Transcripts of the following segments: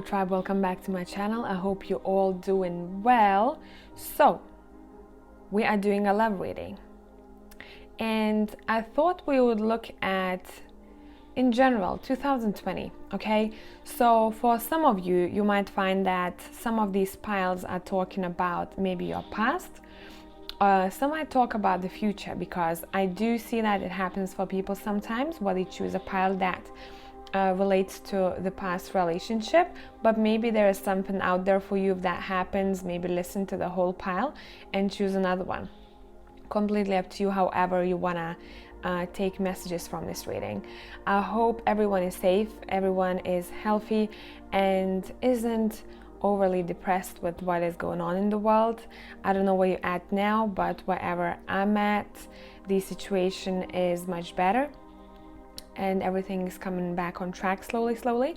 tribe, welcome back to my channel. I hope you're all doing well. So we are doing a love reading, and I thought we would look at in general 2020. Okay, so for some of you, you might find that some of these piles are talking about maybe your past. Some might talk about the future, because I do see that it happens for people sometimes where they choose a pile that relates to the past relationship, but maybe there is something out there for you. If that happens, maybe listen to the whole pile and choose another one. Completely up to you, however you want to take messages from this reading. I hope everyone is safe, everyone is healthy, and isn't overly depressed with what is going on in the world. I don't know where you're at now, but wherever I'm at, the situation is much better and everything is coming back on track slowly,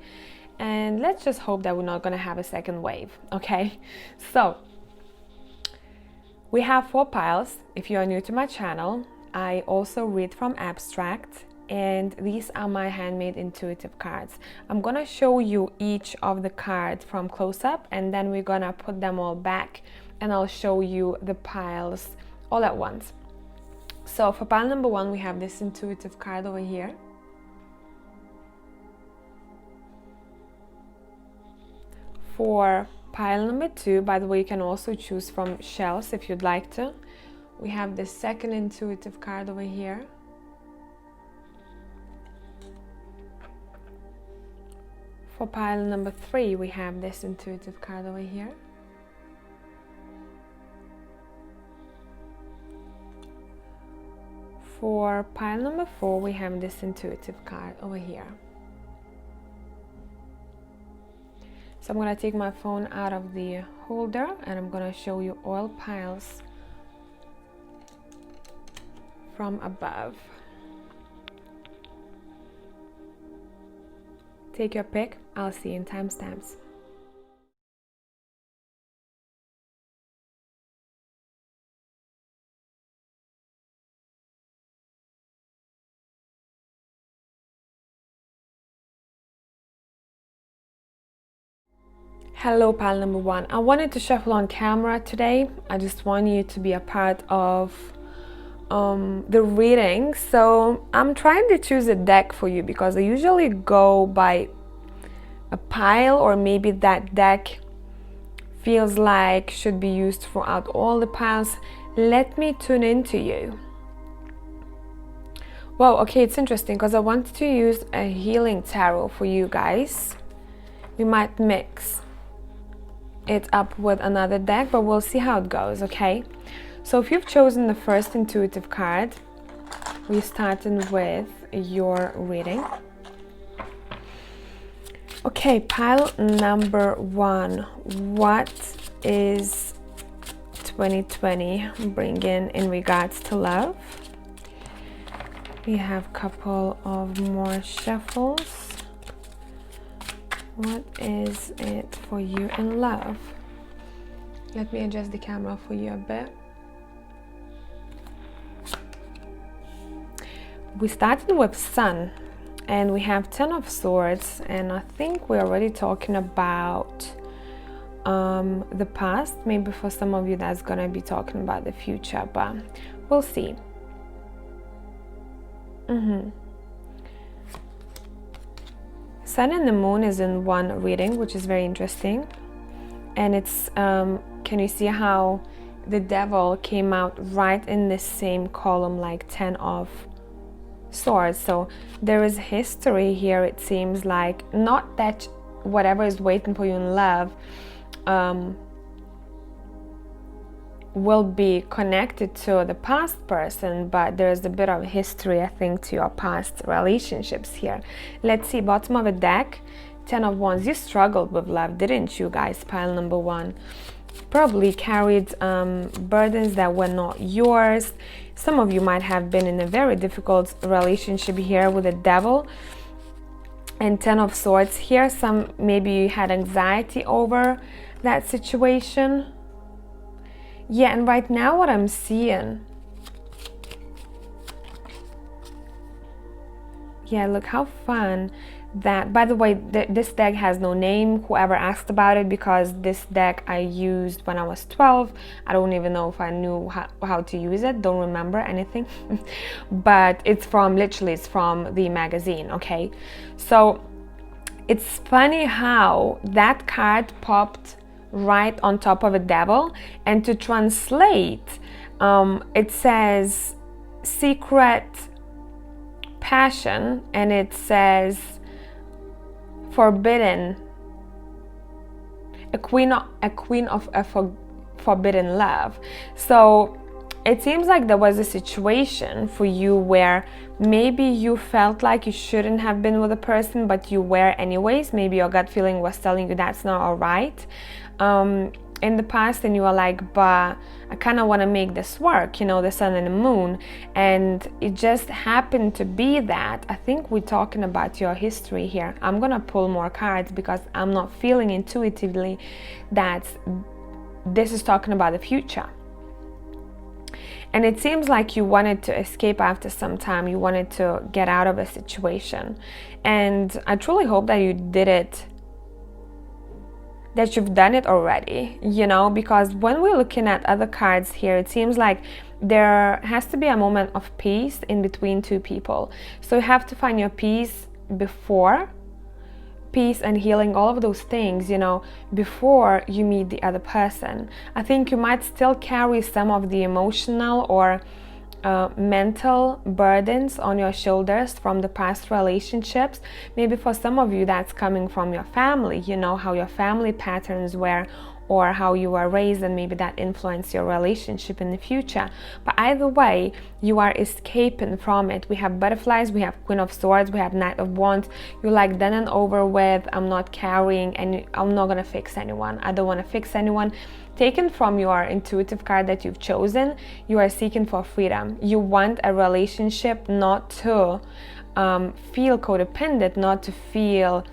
and let's just hope that we're not going to have a second wave. Okay, so we have 4 piles. If you are new to my channel, I also read from abstract, and these are my handmade intuitive cards. I'm gonna show you each of the cards from close up, and then we're gonna put them all back and I'll show you the piles all at once. So for pile number 1, we have this intuitive card over here. For pile number 2, by the way, you can also choose from shells if you'd like to. We have the second intuitive card over here. For pile number 3, we have this intuitive card over here. For pile number 4, we have this intuitive card over here. So I'm going to take my phone out of the holder and I'm going to show you all piles from above. Take your pick. I'll see you in timestamps. Hello, pile number 1. I wanted to shuffle on camera today. I just want you to be a part of the reading. So I'm trying to choose a deck for you, because I usually go by a pile, or maybe that deck feels like should be used throughout all the piles. Let me tune into you. Well, okay, it's interesting because I wanted to use a healing tarot for you guys. We might mix it up with another deck, but we'll see how it goes. Okay, so if you've chosen the first intuitive card, we're starting with your reading. Okay, pile number 1, what is 2020 bringing in regards to love? We have a couple of more shuffles. What is it for you in love? Let me adjust the camera for you a bit. We started with Sun, and we have 10 of Swords, and I think we're already talking about the past. Maybe for some of you that's gonna be talking about the future, but we'll see. Sun and the Moon is in one reading, which is very interesting. And it's can you see how the Devil came out right in the same column, like 10 of Swords? So there is history here, it seems like. Not that whatever is waiting for you in love will be connected to the past person, but there's a bit of history, I think, to your past relationships here. Let's see, bottom of a deck, 10 of Wands. You struggled with love, didn't you guys? Pile number 1. Probably carried burdens that were not yours. Some of you might have been in a very difficult relationship here with the Devil and 10 of Swords here. Some maybe you had anxiety over that situation. Yeah, and right now what I'm seeing, Yeah, look how fun that. By the way, this deck has no name, whoever asked about it, because this deck I used when I was 12. I don't even know if I knew how to use it, don't remember anything. But it's from, literally, it's from the magazine, okay? So it's funny how that card popped right on top of a devil, and to translate, it says secret passion, and it says forbidden, a queen of a forbidden love. So it seems like there was a situation for you where maybe you felt like you shouldn't have been with a person, but you were anyways. Maybe your gut feeling was telling you that's not all right in the past, and you were like, but I kind of want to make this work, you know, the sun and the moon. And it just happened to be that. I think we're talking about your history here. I'm gonna pull more cards because I'm not feeling intuitively that this is talking about the future. And it seems like you wanted to escape after some time. You wanted to get out of a situation. And I truly hope that you did it, that you've done it already, you know, because when we're looking at other cards here, it seems like there has to be a moment of peace in between two people. So you have to find your peace before, peace and healing, all of those things, you know, before you meet the other person. I think you might still carry some of the emotional or mental burdens on your shoulders from the past relationships. Maybe for some of you that's coming from your family, you know, how your family patterns were, or how you were raised, and maybe that influenced your relationship in the future. But either way, you are escaping from it. We have butterflies, we have Queen of Swords, we have Knight of Wands. You're like, done and over with. I'm not carrying, and I'm not gonna fix anyone. I don't want to fix anyone. Taken from your intuitive card that you've chosen, you are seeking for freedom. You want a relationship not to feel codependent, not to feel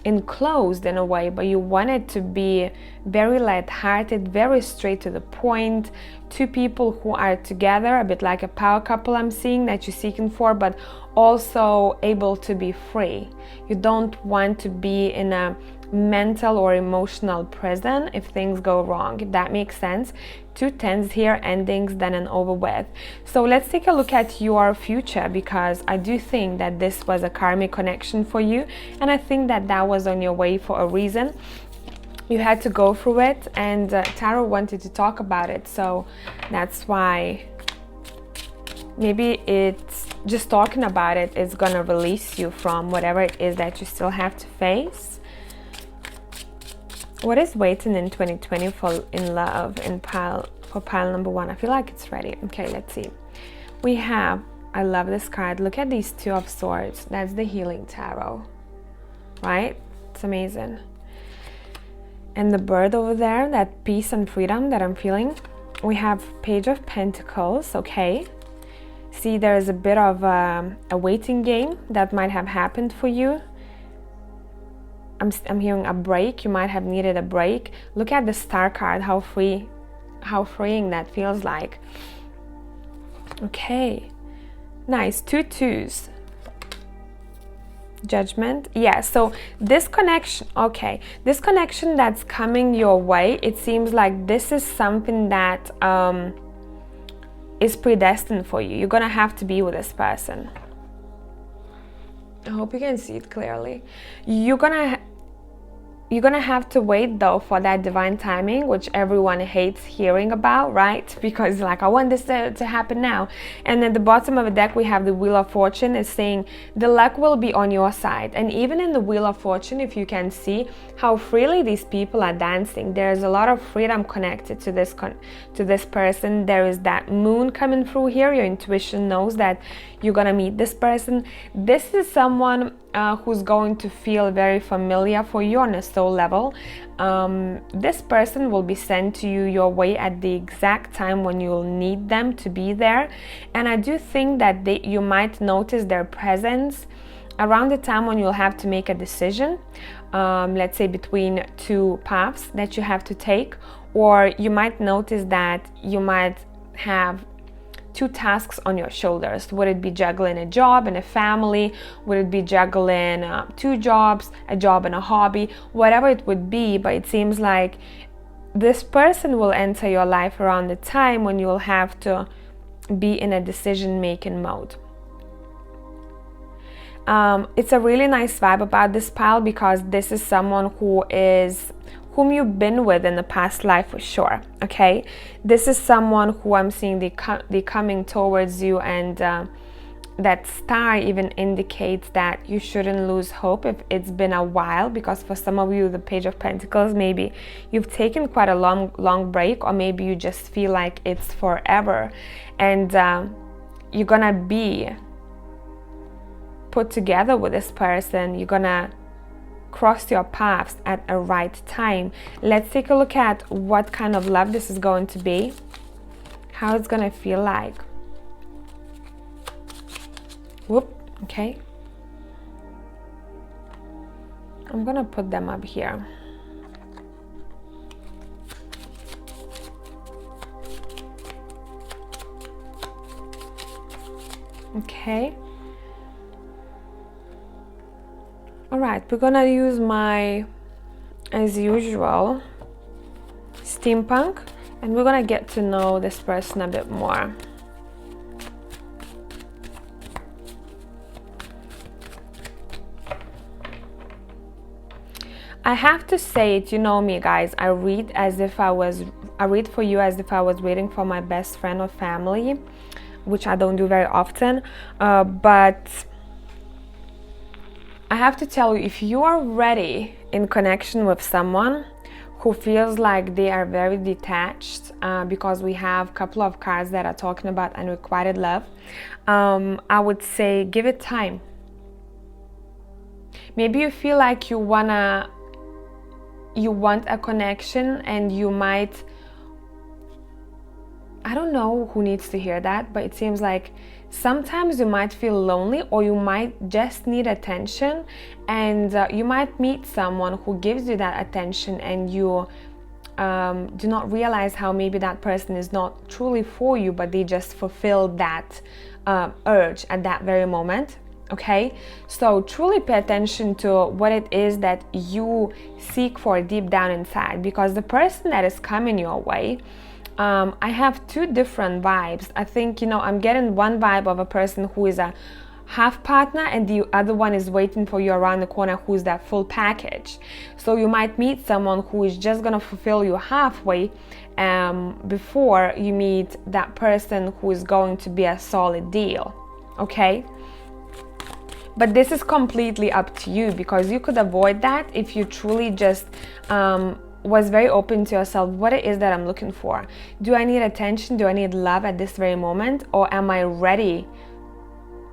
enclosed in a way, but you want it to be very light-hearted, very straight to the point. Two people who are together, a bit like a power couple I'm seeing that you're seeking for, but also able to be free. You don't want to be in a mental or emotional prison if things go wrong, if that makes sense. 2 tens here, endings, done and over with. So let's take a look at your future, because I do think that this was a karmic connection for you, and I think that that was on your way for a reason. You had to go through it, and Tarot wanted to talk about it, so that's why maybe it's just talking about it is gonna release you from whatever it is that you still have to face. What is waiting in 2020 for in love in for pile number 1? I feel like it's ready. Okay, let's see. We have, I love this card. Look at these 2 of Swords. That's the healing tarot, right? It's amazing. And the bird over there, that peace and freedom that I'm feeling. We have Page of Pentacles, okay. See, there's a bit of a waiting game that might have happened for you. I'm hearing a break. You might have needed a break. Look at the Star card, how freeing that feels like. Okay, nice. 2 twos. Judgment. Yeah, so this connection, okay, this connection that's coming your way, it seems like this is something that is predestined for you. You're gonna have to be with this person. I hope you can see it clearly. You're gonna have to wait though for that divine timing, which everyone hates hearing about, right? Because like, I want this to happen now. And at the bottom of the deck we have the Wheel of Fortune. Is saying the luck will be on your side. And even in the Wheel of Fortune, if you can see how freely these people are dancing, there's a lot of freedom connected to this person. There is that moon coming through here. Your intuition knows that you're gonna meet this person. This is someone who's going to feel very familiar for you on a soul level. This person will be sent to you your way at the exact time when you'll need them to be there. And I do think that you might notice their presence around the time when you'll have to make a decision, let's say between 2 paths that you have to take, or you might notice that you might have two tasks on your shoulders. Would it be juggling a job and a family? Would it be juggling two jobs, a job and a hobby? Whatever it would be, but it seems like this person will enter your life around the time when you will have to be in a decision-making mode. It's a really nice vibe about this pile, because this is someone whom you've been with in the past life for sure. Okay, this is someone who I'm seeing they coming towards you, and that star even indicates that you shouldn't lose hope if it's been a while, because for some of you, the Page of Pentacles, maybe you've taken quite a long break, or maybe you just feel like it's forever, and you're gonna be put together with this person. You're gonna cross your paths at a right time. Let's take a look at what kind of love this is going to be, how it's gonna feel like. Whoop, okay. I'm gonna put them up here. Okay. All right, we're gonna use my, as usual, steampunk, and we're gonna get to know this person a bit more. I have to say it, you know me guys, I read for you as if I was waiting for my best friend or family, which I don't do very often, but I have to tell you, if you are ready in connection with someone who feels like they are very detached, because we have a couple of cards that are talking about unrequited love, I would say give it time. Maybe you feel like you want a connection, and you might, I don't know who needs to hear that, but it seems like sometimes you might feel lonely, or you might just need attention, and you might meet someone who gives you that attention, and you do not realize how maybe that person is not truly for you, but they just fulfill that urge at that very moment. Okay, so truly pay attention to what it is that you seek for deep down inside, because the person that is coming your way, I have two different vibes. I think, you know, I'm getting one vibe of a person who is a half partner, and the other one is waiting for you around the corner, who's that full package. So you might meet someone who is just gonna fulfill you halfway before you meet that person who is going to be a solid deal. Okay, but this is completely up to you, because you could avoid that if you truly just was very open to yourself. What it is that I'm looking for? Do I need attention? Do I need love at this very moment? Or am I ready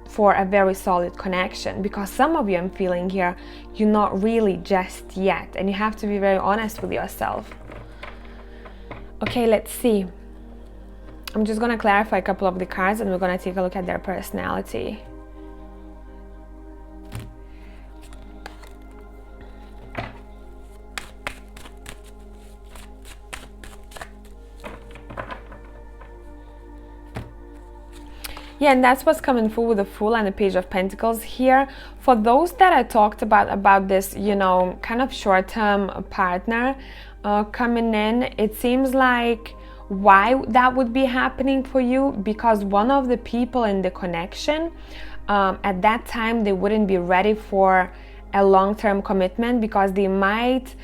for a very solid connection? Because some of you, I'm feeling here, you're not really just yet, and you have to be very honest with yourself. Okay, let's see. I'm just gonna clarify a couple of the cards, and we're gonna take a look at their personality. Yeah, and that's what's coming through with the Fool and the Page of Pentacles here. For those that I talked about this, you know, kind of short-term partner coming in, it seems like why that would be happening for you, because one of the people in the connection, at that time, they wouldn't be ready for a long-term commitment, because they might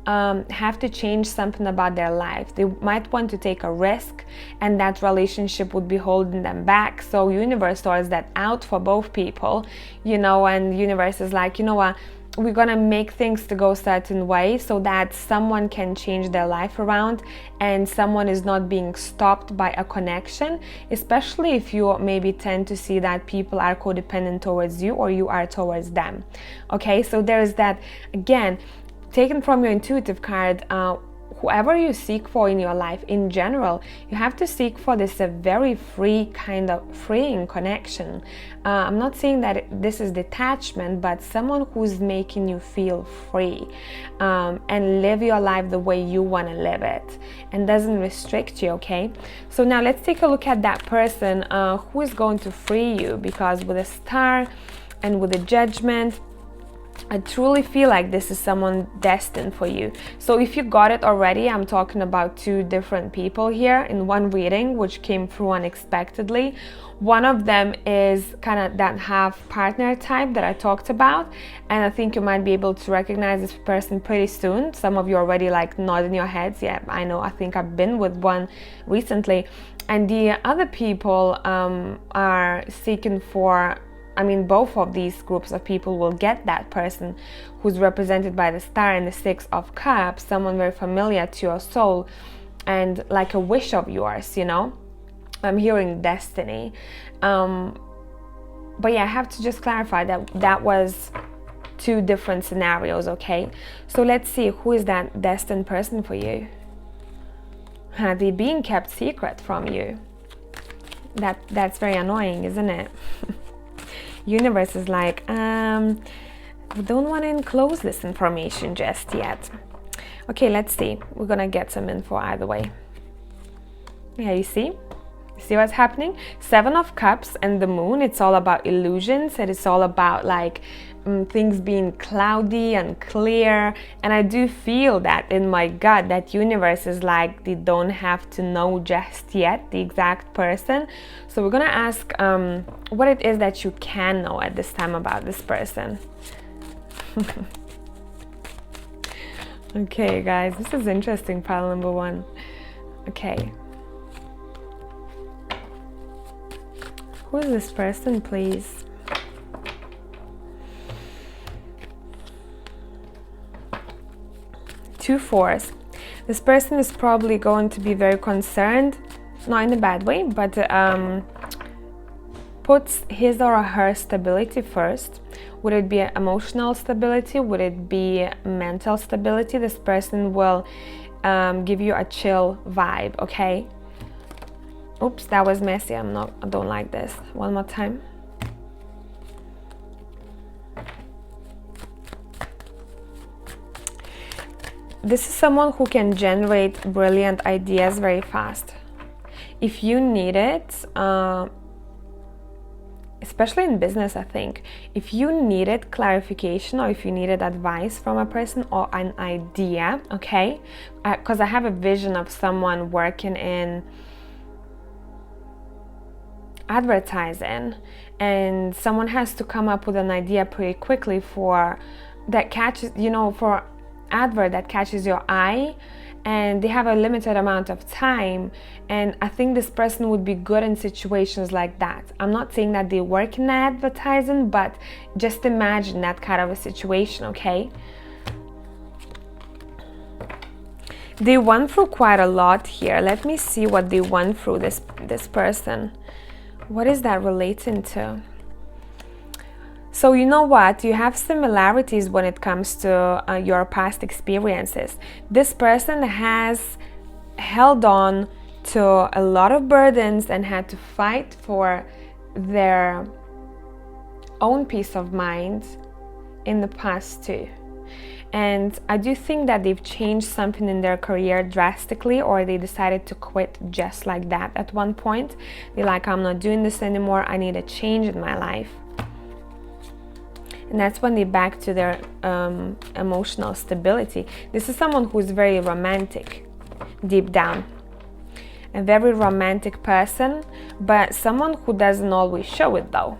have to change something about their life. They might want to take a risk, and that relationship would be holding them back. So universe sorts that out for both people, you know, and universe is like, you know what, we're gonna make things to go a certain way so that someone can change their life around, and someone is not being stopped by a connection, especially if you maybe tend to see that people are codependent towards you, or you are towards them. Okay, so there is that, again, taken from your intuitive card, whoever you seek for in your life in general, you have to seek for this a very free kind of freeing connection. I'm not saying that this is detachment, but someone who's making you feel free and live your life the way you want to live it and doesn't restrict you, okay? So now let's take a look at that person who is going to free you, because with a star and with a judgment, I truly feel like this is someone destined for you. So if you got it already, I'm talking about two different people here in one reading, which came through unexpectedly. One of them is kind of that half partner type that I talked about, and I think you might be able to recognize this person pretty soon. Some of you already like nodding your heads. Yeah, I know, I think I've been with one recently. And the other people are seeking for, I mean, both of these groups of people will get that person who's represented by the star and the 6 of Cups, someone very familiar to your soul and like a wish of yours, you know. I'm hearing destiny. But yeah, I have to just clarify that that was two different scenarios, okay? So let's see, who is that destined person for you? They're being kept secret from you. That's very annoying, isn't it? Universe is like, we don't want to enclose this information just yet. Okay, let's see. We're gonna get some info either way. Yeah, you see? See what's happening? 7 of Cups and the Moon, it's all about illusions, and it's all about like things being cloudy and clear. And I do feel that in my gut that universe is like, they don't have to know just yet the exact person. So we're gonna ask what it is that you can know at this time about this person. Okay, guys, this is interesting. Pile number 1. Okay. Who is this person, please? Two fours. This person is probably going to be very concerned, not in a bad way, but puts his or her stability first. Would it be emotional stability? Would it be mental stability? This person will give you a chill vibe, okay? Oops, that was messy. I don't like this. One more time. This is someone who can generate brilliant ideas very fast. If you need it, especially in business, I think, if you needed clarification or if you needed advice from a person or an idea, okay? Because I have a vision of someone working in advertising, and someone has to come up with an idea pretty quickly for that catches, you know, for advert that catches your eye, and they have a limited amount of time. And I think this person would be good in situations like that. I'm not saying that they work in advertising, but just imagine that kind of a situation, okay? They went through quite a lot here. Let me see what they went through, this person. What is that relating to? So you know what? You have similarities when it comes to your past experiences. This person has held on to a lot of burdens and had to fight for their own peace of mind in the past too. And I do think that they've changed something in their career drastically, or they decided to quit just like that at one point. They're like, I'm not doing this anymore. I need a change in my life. And that's when they're back to their emotional stability. This is someone who's very romantic deep down. A very romantic person, but someone who doesn't always show it though.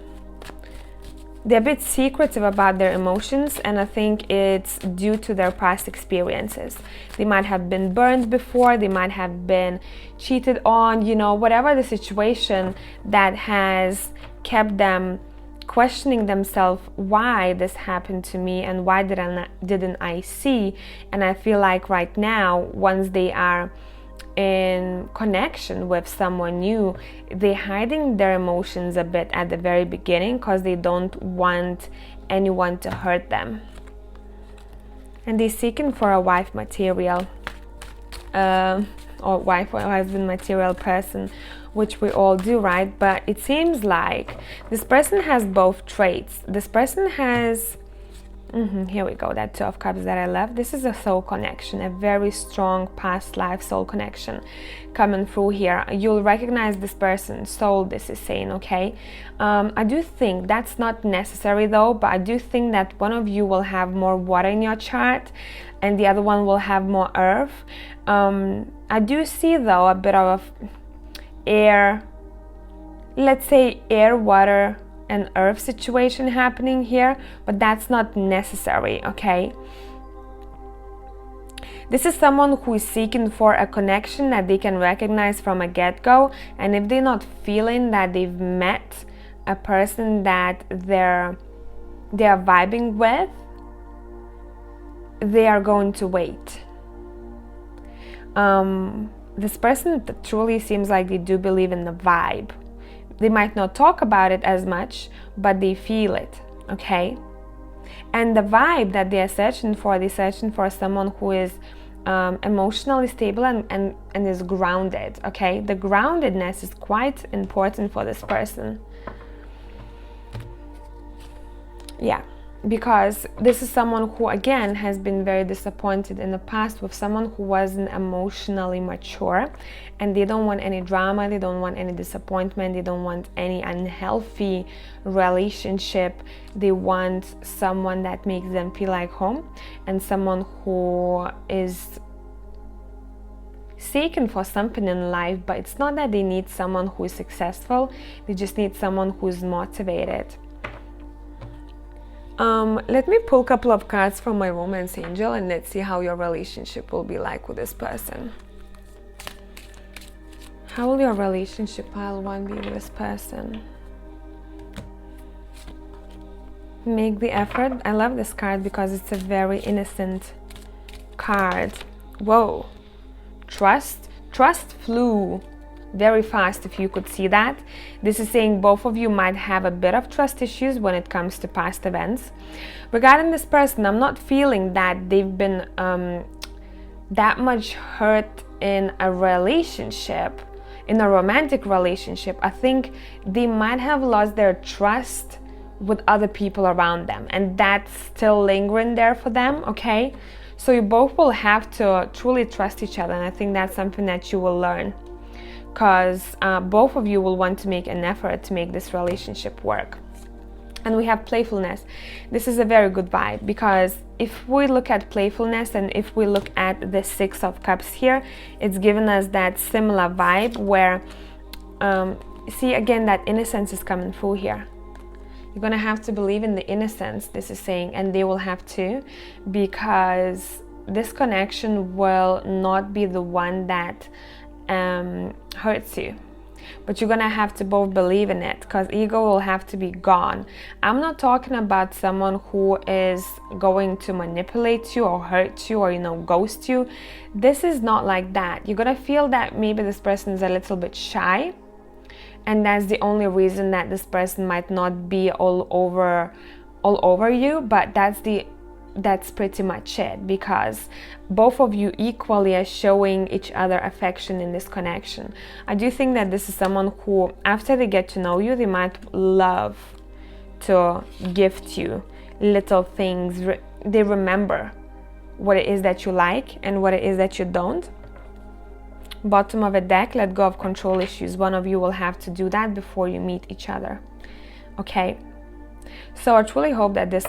They're a bit secretive about their emotions, and I think it's due to their past experiences. They might have been burned before, they might have been cheated on, you know, whatever the situation that has kept them questioning themselves, why this happened to me and why didn't I see. And I feel like right now, once they are in connection with someone new, they're hiding their emotions a bit at the very beginning because they don't want anyone to hurt them. And they're seeking for a wife material. or wife or husband material person, which we all do, right? But it seems like this person has both traits. This person has here we go, that Two of Cups that I love. This is a soul connection, a very strong past life soul connection coming through here. You'll recognize this person's soul, this is saying, okay? I do think that's not necessary though, but I do think that one of you will have more water in your chart and the other one will have more earth. I do see though a bit of air, let's say air, water, and earth situation happening here, but that's not necessary, okay? This is someone who is seeking for a connection that they can recognize from a get-go, and if they're not feeling that they've met a person that they're vibing with, they are going to wait. This person truly seems like they do believe in the vibe. They might not talk about it as much, but they feel it, okay? And the vibe that they're searching for someone who is emotionally stable and is grounded, okay? The groundedness is quite important for this person. Yeah, because this is someone who, again, has been very disappointed in the past with someone who wasn't emotionally mature, and they don't want any drama, they don't want any disappointment, they don't want any unhealthy relationship. They want someone that makes them feel like home, and someone who is seeking for something in life, but it's not that they need someone who is successful, they just need someone who's motivated. Let me pull a couple of cards from my romance angel and let's see how your relationship will be like with this person. How will your relationship, pile one, be with this person? Make the effort. I love this card because it's a very innocent card. Whoa. Trust flew very fast, if you could see that. This is saying both of you might have a bit of trust issues when it comes to past events. Regarding this person, I'm not feeling that they've been that much hurt in a relationship, in a romantic relationship. I think they might have lost their trust with other people around them, and that's still lingering there for them, okay? So you both will have to truly trust each other, and I think that's something that you will learn, because both of you will want to make an effort to make this relationship work. And we have playfulness. This is a very good vibe, because if we look at playfulness and if we look at the Six of Cups here, it's given us that similar vibe where, see, again, that innocence is coming through here. You're gonna have to believe in the innocence, this is saying, and they will have to, because this connection will not be the one that hurts you, but you're gonna have to both believe in it, because ego will have to be gone. I'm not talking about someone who is going to manipulate you or hurt you or, you know, ghost you. This is not like that. You're gonna feel that maybe this person is a little bit shy, and that's the only reason that this person might not be all over you, but that's pretty much it, because both of you equally are showing each other affection in this connection. I do think that this is someone who, after they get to know you, they might love to gift you little things. They remember what it is that you like and what it is that you don't. Bottom of a deck, let go of control issues. One of you will have to do that before you meet each other, okay? So I truly hope that this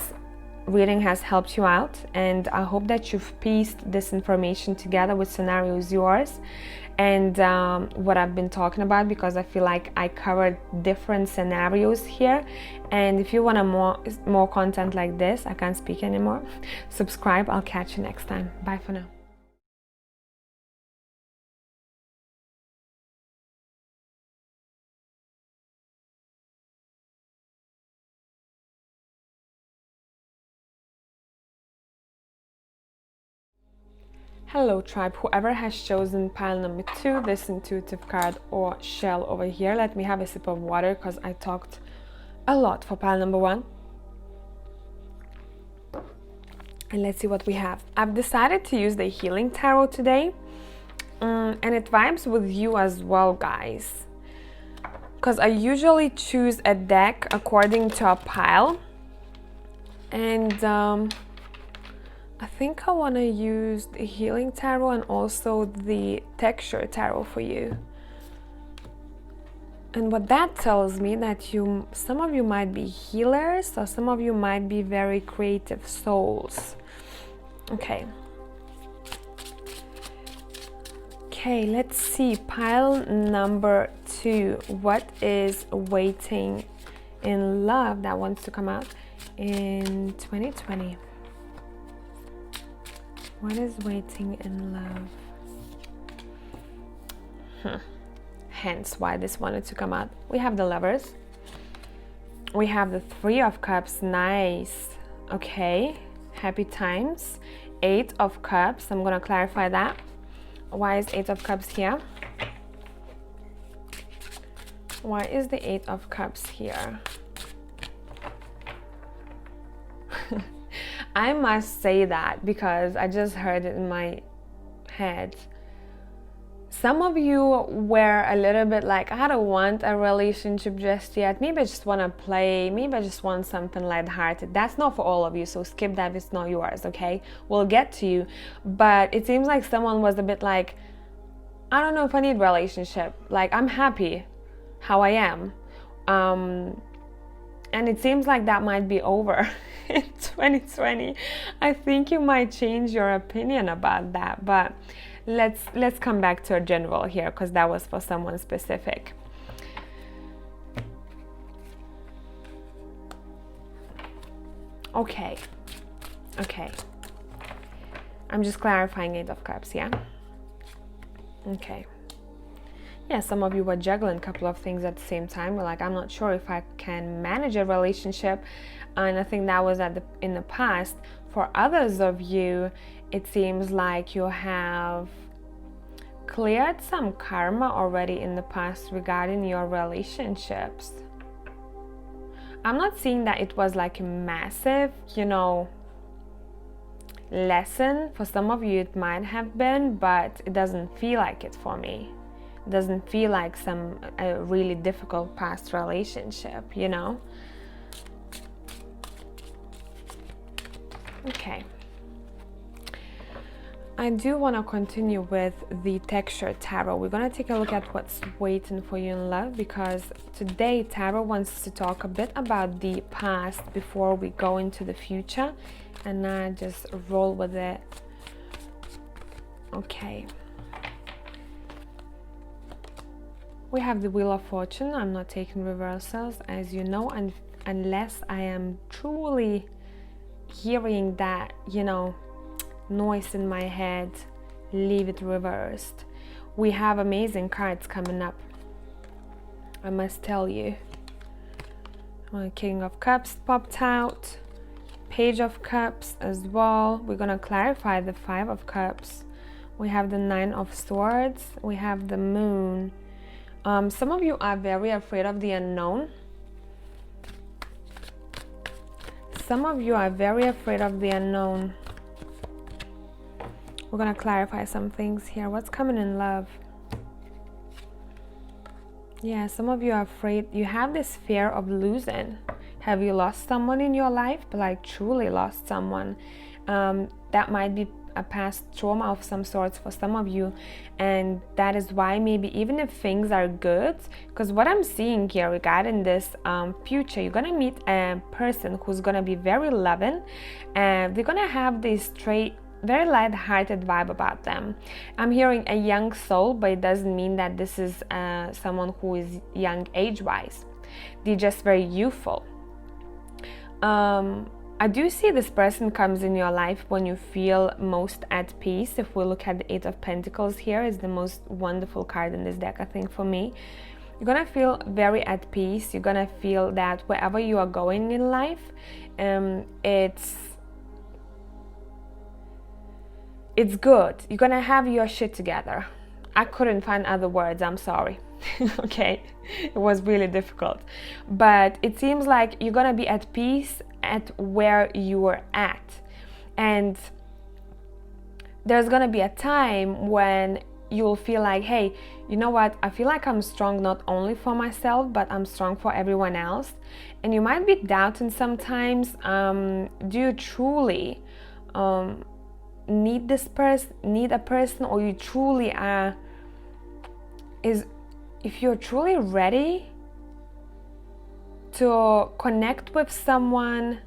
reading has helped you out, and I hope that you've pieced this information together with scenarios yours and what I've been talking about, because I feel like I covered different scenarios here. And if you want more content like this, I can't speak anymore, subscribe. I'll catch you next time. Bye for now. Hello tribe, whoever has chosen pile number 2, this intuitive card or shell over here, let me have a sip of water because I talked a lot for pile number 1. And let's see what we have. I've decided to use the healing tarot today, And it vibes with you as well, guys, because I usually choose a deck according to a pile, and I think I want to use the Healing Tarot and also the Texture Tarot for you. And what that tells me that some of you might be healers, or some of you might be very creative souls. Okay. Okay, let's see. Pile number 2. What is waiting in love that wants to come out in 2020? What is waiting in love? Hence why this wanted to come out. We have the Lovers. We have the 3 of Cups. Nice. Okay. Happy times. 8 of Cups. I'm going to clarify that. Why is 8 of Cups here? Why is the 8 of Cups here? I must say that because I just heard it in my head. Some of you were a little bit like, I don't want a relationship just yet. Maybe I just want to play. Maybe I just want something lighthearted. That's not for all of you, so skip that. It's not yours, okay? We'll get to you. But it seems like someone was a bit like, I don't know if I need a relationship. Like, I'm happy how I am. And it seems like that might be over in 2020. I think you might change your opinion about that, but let's come back to a general here, because that was for someone specific. Okay. I'm just clarifying 8 of Cups, yeah? Okay. Yeah, some of you were juggling a couple of things at the same time. We're like, I'm not sure if I can manage a relationship. And I think that was in the past. For others of you, it seems like you have cleared some karma already in the past regarding your relationships. I'm not seeing that it was like a massive, lesson. For some of you, it might have been, but it doesn't feel like it for me. It doesn't feel like a really difficult past relationship, Okay. I do want to continue with the Texture Tarot. We're going to take a look at what's waiting for you in love, because today Tarot wants to talk a bit about the past before we go into the future, and I just roll with it. Okay. We have the Wheel of Fortune. I'm not taking reversals, as you know, and unless I am truly hearing that, noise in my head, leave it reversed. We have amazing cards coming up, I must tell you. King of Cups popped out, Page of Cups as well. We're gonna clarify the 5 of Cups. We have the 9 of Swords. We have the Moon. Some of you are very afraid of the unknown. Some of you are very afraid of the unknown. We're going to clarify some things here. What's coming in love? Yeah, some of you are afraid. You have this fear of losing. Have you lost someone in your life? But like truly lost someone. That might be a past trauma of some sorts for some of you, and that is why maybe even if things are good, because what I'm seeing here regarding this future, you're gonna meet a person who's gonna be very loving, and they're gonna have this straight, very light-hearted vibe about them. I'm hearing a young soul, but it doesn't mean that this is someone who is young age-wise. They're just very youthful. I do see this person comes in your life when you feel most at peace. If we look at the 8 of Pentacles here, it's the most wonderful card in this deck, I think, for me. You're gonna feel very at peace. You're gonna feel that wherever you are going in life, it's good. You're gonna have your shit together. I couldn't find other words, I'm sorry. Okay, it was really difficult. But it seems like you're gonna be at peace at where you are at. And there's gonna be a time when you will feel like, hey, you know what, I feel like I'm strong not only for myself, but I'm strong for everyone else. And you might be doubting sometimes, do you truly need a person, or you truly are, if you're truly ready to connect with someone.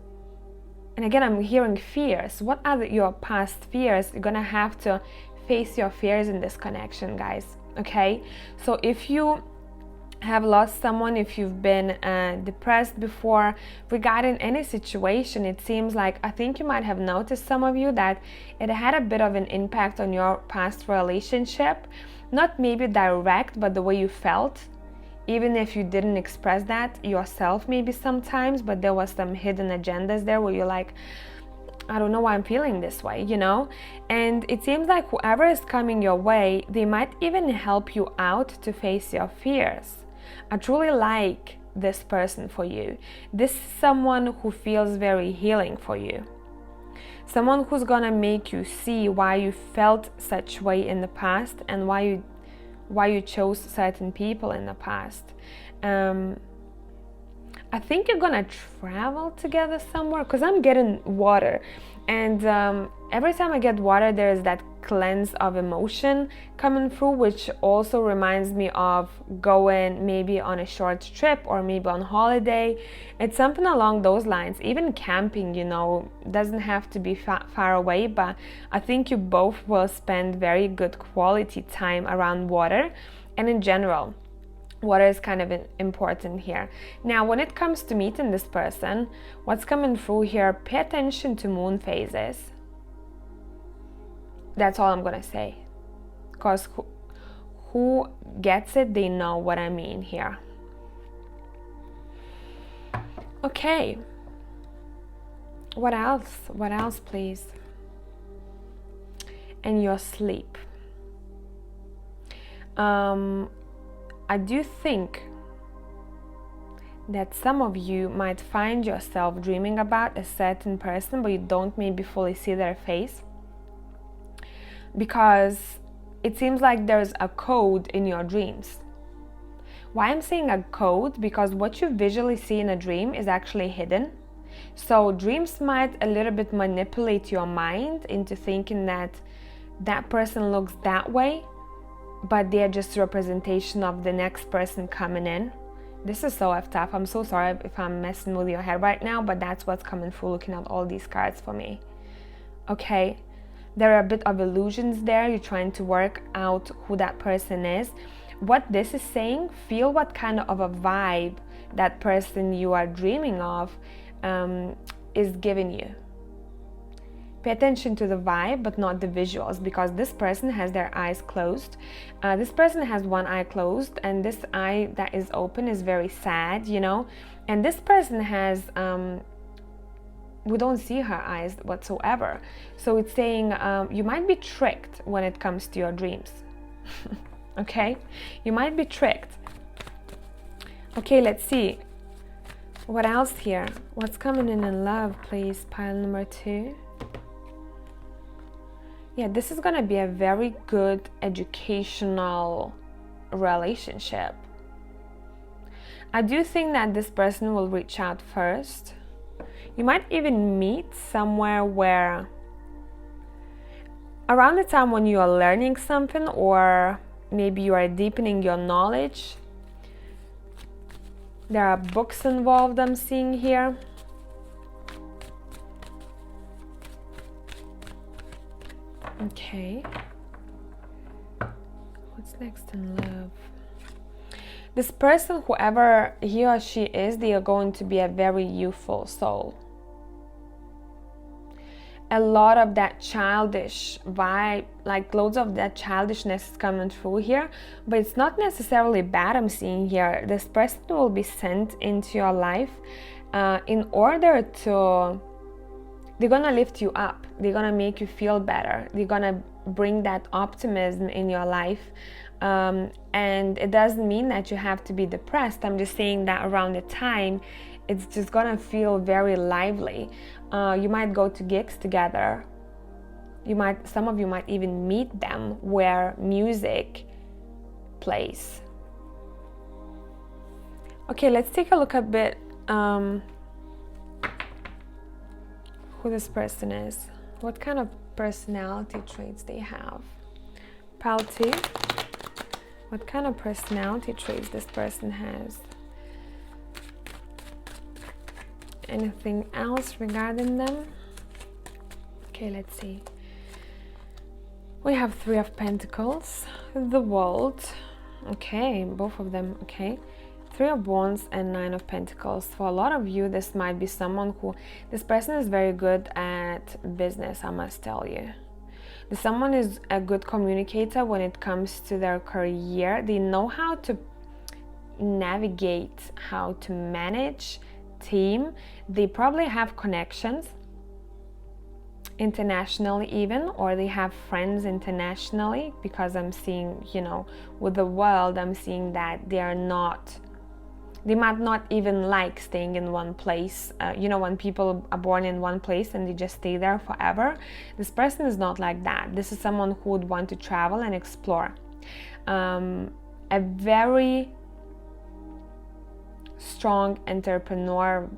And again, I'm hearing fears. What are your past fears? You're gonna have to face your fears in this connection, guys. Okay, so if you have lost someone, if you've been depressed before regarding any situation, it seems like, I think you might have noticed, some of you, that it had a bit of an impact on your past relationship. Not maybe direct, but the way you felt, even if you didn't express that yourself maybe sometimes, but there was some hidden agendas there where you're like, I don't know why I'm feeling this way, you know? And it seems like whoever is coming your way, they might even help you out to face your fears. I truly like this person for you. This is someone who feels very healing for you. Someone who's gonna make you see why you felt such way in the past, and why you chose certain people in the past. I think you're gonna travel together somewhere, because I'm getting water, and every time I get water, there is that cleanse of emotion coming through, which also reminds me of going maybe on a short trip, or maybe on holiday. It's something along those lines. Even camping, you know, doesn't have to be far away, but I think you both will spend very good quality time around water. And in general, water is kind of important here. Now, when it comes to meeting this person, what's coming through here, pay attention to moon phases. That's all I'm gonna say, because who gets it, they know what I mean here. Okay, what else, please? And your sleep. I do think that some of you might find yourself dreaming about a certain person, but you don't maybe fully see their face, because it seems like there's a code in your dreams. Why I'm saying a code? Because what you visually see in a dream is actually hidden. So dreams might a little bit manipulate your mind into thinking that that person looks that way, but they're just a representation of the next person coming in. This is so effed up. I'm so sorry if I'm messing with your head right now, but that's what's coming through looking at all these cards for me. Okay, there are a bit of illusions there. You're trying to work out who that person is. What this is saying, feel what kind of a vibe that person you are dreaming of is giving you. Pay attention to the vibe, but not the visuals, because this person has their eyes closed. This person has one eye closed, and this eye that is open is very sad, you know? And this person has, we don't see her eyes whatsoever. So it's saying you might be tricked when it comes to your dreams. Okay? You might be tricked. Okay, let's see. What else here? What's coming in love, please? Pile number 2. Yeah, this is gonna be a very good educational relationship. I do think that this person will reach out first. You might even meet somewhere where, around the time when you are learning something, or maybe you are deepening your knowledge. There are books involved, I'm seeing here. Okay, what's next in love? This person, whoever he or she is, they are going to be a very youthful soul. A lot of that childish vibe, like loads of that childishness is coming through here, but it's not necessarily bad. I'm seeing here this person will be sent into your life in order to, they're gonna lift you up, they're gonna make you feel better, they're gonna bring that optimism in your life. And it doesn't mean that you have to be depressed. I'm just saying that around the time, it's just gonna feel very lively. You might go to gigs together. Some of you might even meet them where music plays. Okay, let's take a look a bit who this person is. What kind of personality traits they have. 𝒏𝒄𝒕. What kind of personality traits this person has. Anything else regarding them? Okay, let's see. We have 3 of Pentacles, the World. Okay, both of them, okay. 3 of Wands and 9 of Pentacles. For a lot of you, this might be someone who, this person is very good at business, I must tell you. Someone is a good communicator when it comes to their career. They know how to navigate, how to manage team. They probably have connections internationally even, or they have friends internationally, because I'm seeing, you know, with the World, I'm seeing that they might not even like staying in one place. You know, when people are born in one place and they just stay there forever. This person is not like that. This is someone who would want to travel and explore. A very strong entrepreneurial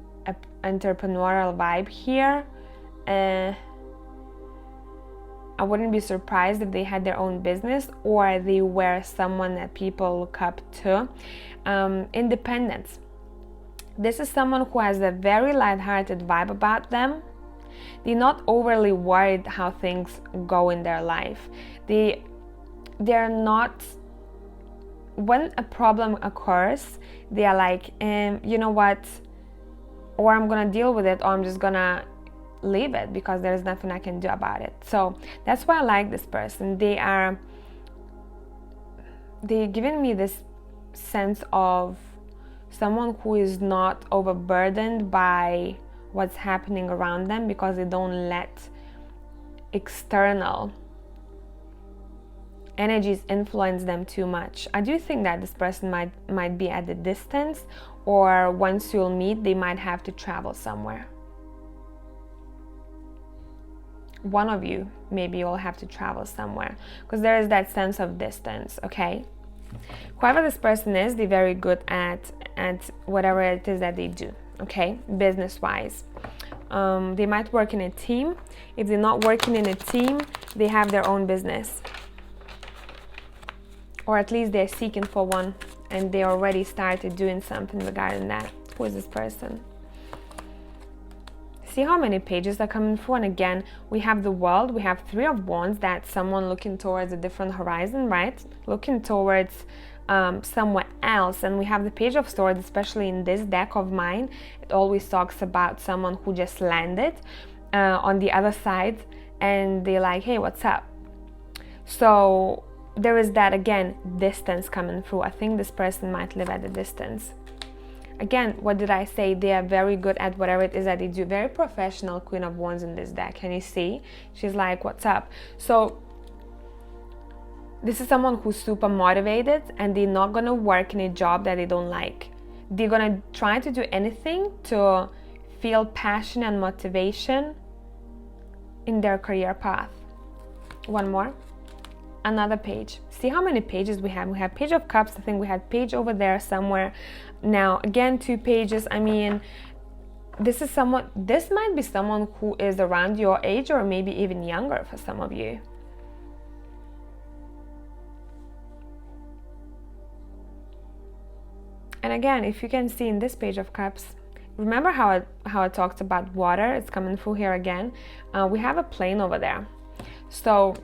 vibe here. I wouldn't be surprised if they had their own business, or they were someone that people look up to. Independence. This is someone who has a very light-hearted vibe about them. They're not overly worried how things go in their life. They're not, when a problem occurs, they are like, you know what, or I'm gonna deal with it, or I'm just gonna leave it because there's nothing I can do about it. So that's why I like this person. They're giving me this sense of someone who is not overburdened by what's happening around them, because they don't let external energies influence them too much. I do think that this person might be at a distance, or once you'll meet, they might have to travel somewhere. One of you, maybe you'll have to travel somewhere, because there is that sense of distance, okay? Whoever this person is, they're very good at whatever it is that they do, okay? Business-wise. They might work in a team. If they're not working in a team, they have their own business. Or at least they're seeking for one, and they already started doing something regarding that. Who is this person? See how many pages are coming through, and again, we have the World, we have 3 of Wands, that's someone looking towards a different horizon, right? Looking towards somewhere else. And we have the Page of Swords, especially in this deck of mine. It always talks about someone who just landed on the other side, and they're like, hey, what's up? So there is that, again, distance coming through. I think this person might live at a distance. Again, what did I say? They are very good at whatever it is that they do. Very professional Queen of Wands in this deck. Can you see? She's like, what's up? So this is someone who's super motivated, and they're not going to work in a job that they don't like. They're going to try to do anything to feel passion and motivation in their career path. One more. Another page. See how many pages we have? We have Page of Cups. I think we had page over there somewhere. Now, again, 2 pages. I mean, this might be someone who is around your age, or maybe even younger for some of you. And again, if you can see in this Page of Cups, remember how I talked about water? It's coming through here again. We have a plane over there. So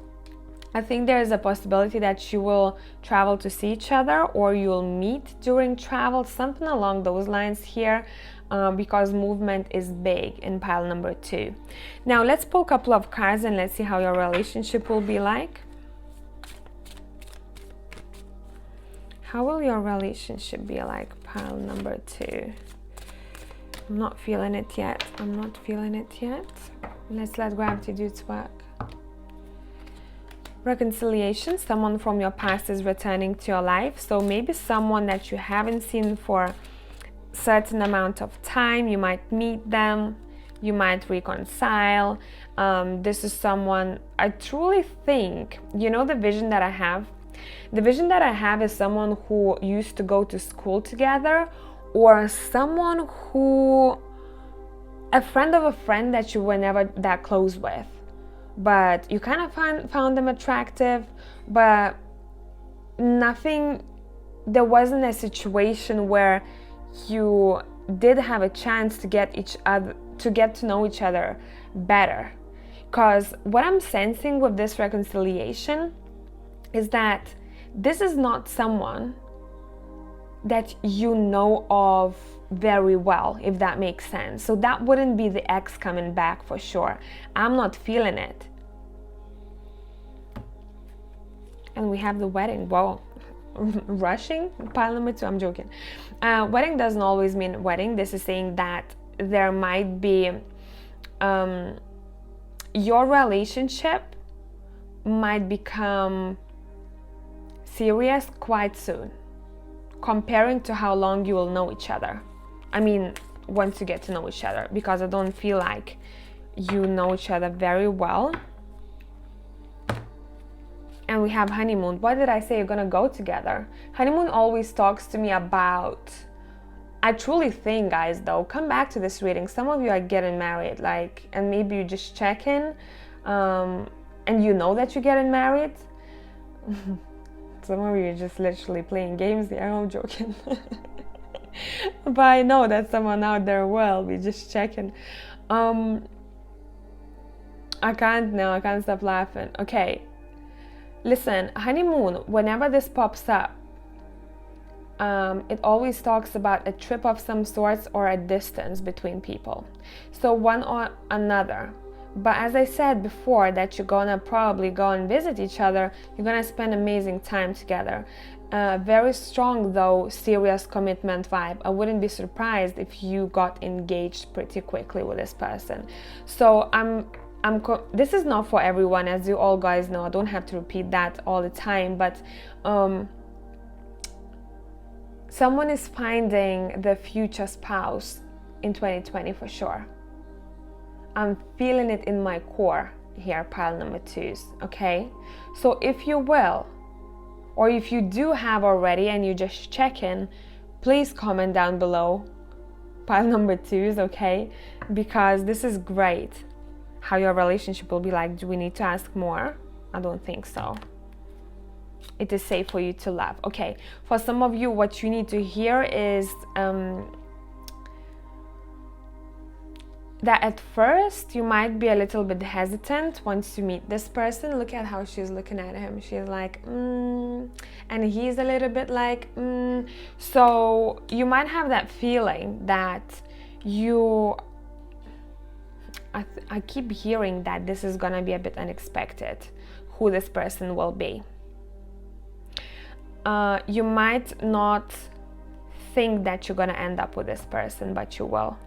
I think there is a possibility that you will travel to see each other, or you'll meet during travel, something along those lines here, because movement is big in pile number 2. Now let's pull a couple of cards and let's see how your relationship will be like. How will your relationship be like, pile number 2? I'm not feeling it yet. I'm not feeling it yet. Let's let gravity do its work. Reconciliation. Someone from your past is returning to your life. So maybe someone that you haven't seen for a certain amount of time. You might meet them, You might reconcile. This is someone, I truly think, you know, the vision that I have? The vision that I have is someone who used to go to school together, or someone who, a friend of a friend that you were never that close with, but you kind of found them attractive, but nothing, there wasn't a situation where you did have a chance to get to know each other better. Because what I'm sensing with this reconciliation is that this is not someone that you know of very well, if that makes sense. So that wouldn't be the ex coming back for sure. I'm not feeling it. And we have the wedding. Whoa. Rushing? Pile number 2. I'm joking. Wedding doesn't always mean wedding. This is saying that there might be your relationship might become serious quite soon, comparing to how long you will know each other. I mean, once you get to know each other, because I don't feel like you know each other very well. And we have honeymoon. What did I say? You're gonna go together. Honeymoon always talks to me about, I truly think, guys, though, come back to this reading. Some of you are getting married, like, and maybe you just check in, and you know that you're getting married. Some of you are just literally playing games here. I'm joking. But I know that someone out there will be just checking. I can't stop laughing. Okay. Listen, honeymoon, whenever this pops up, it always talks about a trip of some sorts or a distance between people. So one or another. But as I said before, that you're gonna probably go and visit each other, you're gonna spend amazing time together. Very strong though, serious commitment vibe. I wouldn't be surprised if you got engaged pretty quickly with this person. So this is not for everyone, as you all guys know. I don't have to repeat that all the time, but someone is finding the future spouse in 2020 for sure. I'm feeling it in my core here, pile number 2s, okay? So if you will, or if you do have already and you just check in, please comment down below, pile number 2s, okay? Because this is great. How your relationship will be like. Do we need to ask more? I don't think so. It is safe for you to love. Okay, for some of you, what you need to hear is that at first you might be a little bit hesitant once you meet this person. Look at how she's looking at him. She's like, and he's a little bit like, So you might have that feeling that you, I keep hearing that this is gonna be a bit unexpected, who this person will be. You might not think that you're gonna end up with this person, but you will.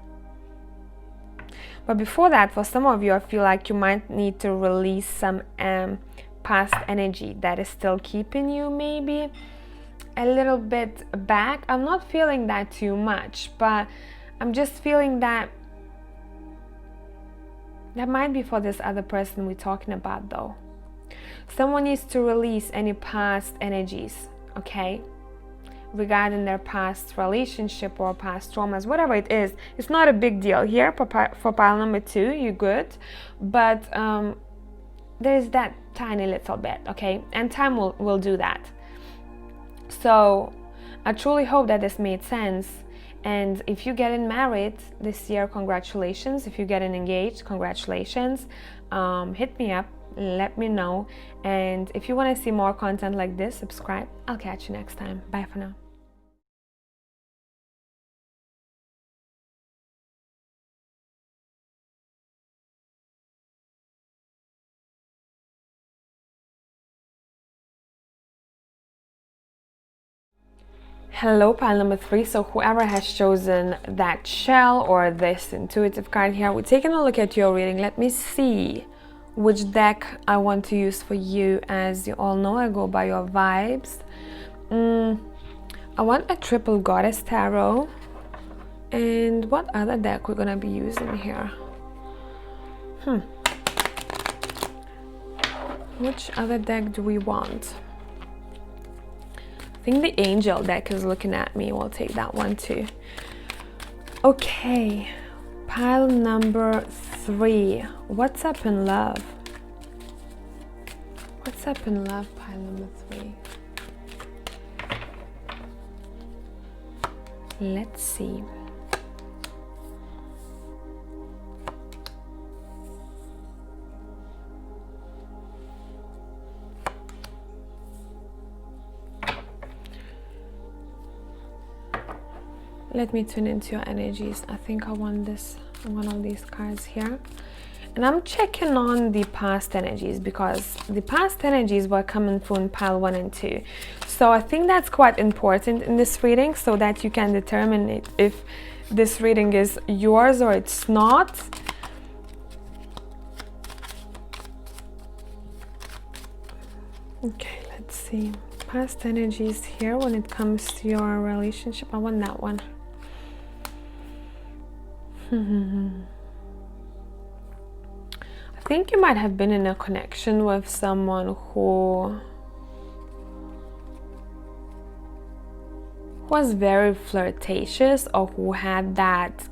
But before that, for some of you, I feel like you might need to release some past energy that is still keeping you maybe a little bit back. I'm not feeling that too much, but I'm just feeling that might be for this other person we're talking about though. Someone needs to release any past energies, okay? Regarding their past relationship or past traumas, whatever it is. It's not a big deal here for pile number 2, you're good. But there's that tiny little bit, okay? And time will do that. So I truly hope that this made sense. And if you're getting married this year, congratulations. If you're getting engaged, congratulations. Hit me up, let me know. And if you want to see more content like this, subscribe. I'll catch you next time. Bye for now. Hello, pile number 3. So whoever has chosen that shell or this intuitive card here, we're taking a look at your reading. Let me see which deck I want to use for you. As you all know, I go by your vibes. I want a Triple Goddess Tarot. And what other deck we're gonna be using here? Which other deck do we want? I think the angel deck is looking at me. We'll take that one too. Okay, pile number 3. What's up in love? What's up in love, pile number 3? Let's see. Let me tune into your energies. I think I want this, one of these cards here. And I'm checking on the past energies because the past energies were coming through in pile 1 and 2. So I think that's quite important in this reading so that you can determine if this reading is yours or it's not. Okay, let's see. Past energies here when it comes to your relationship. I want that one. I think you might have been in a connection with someone who was very flirtatious or who had that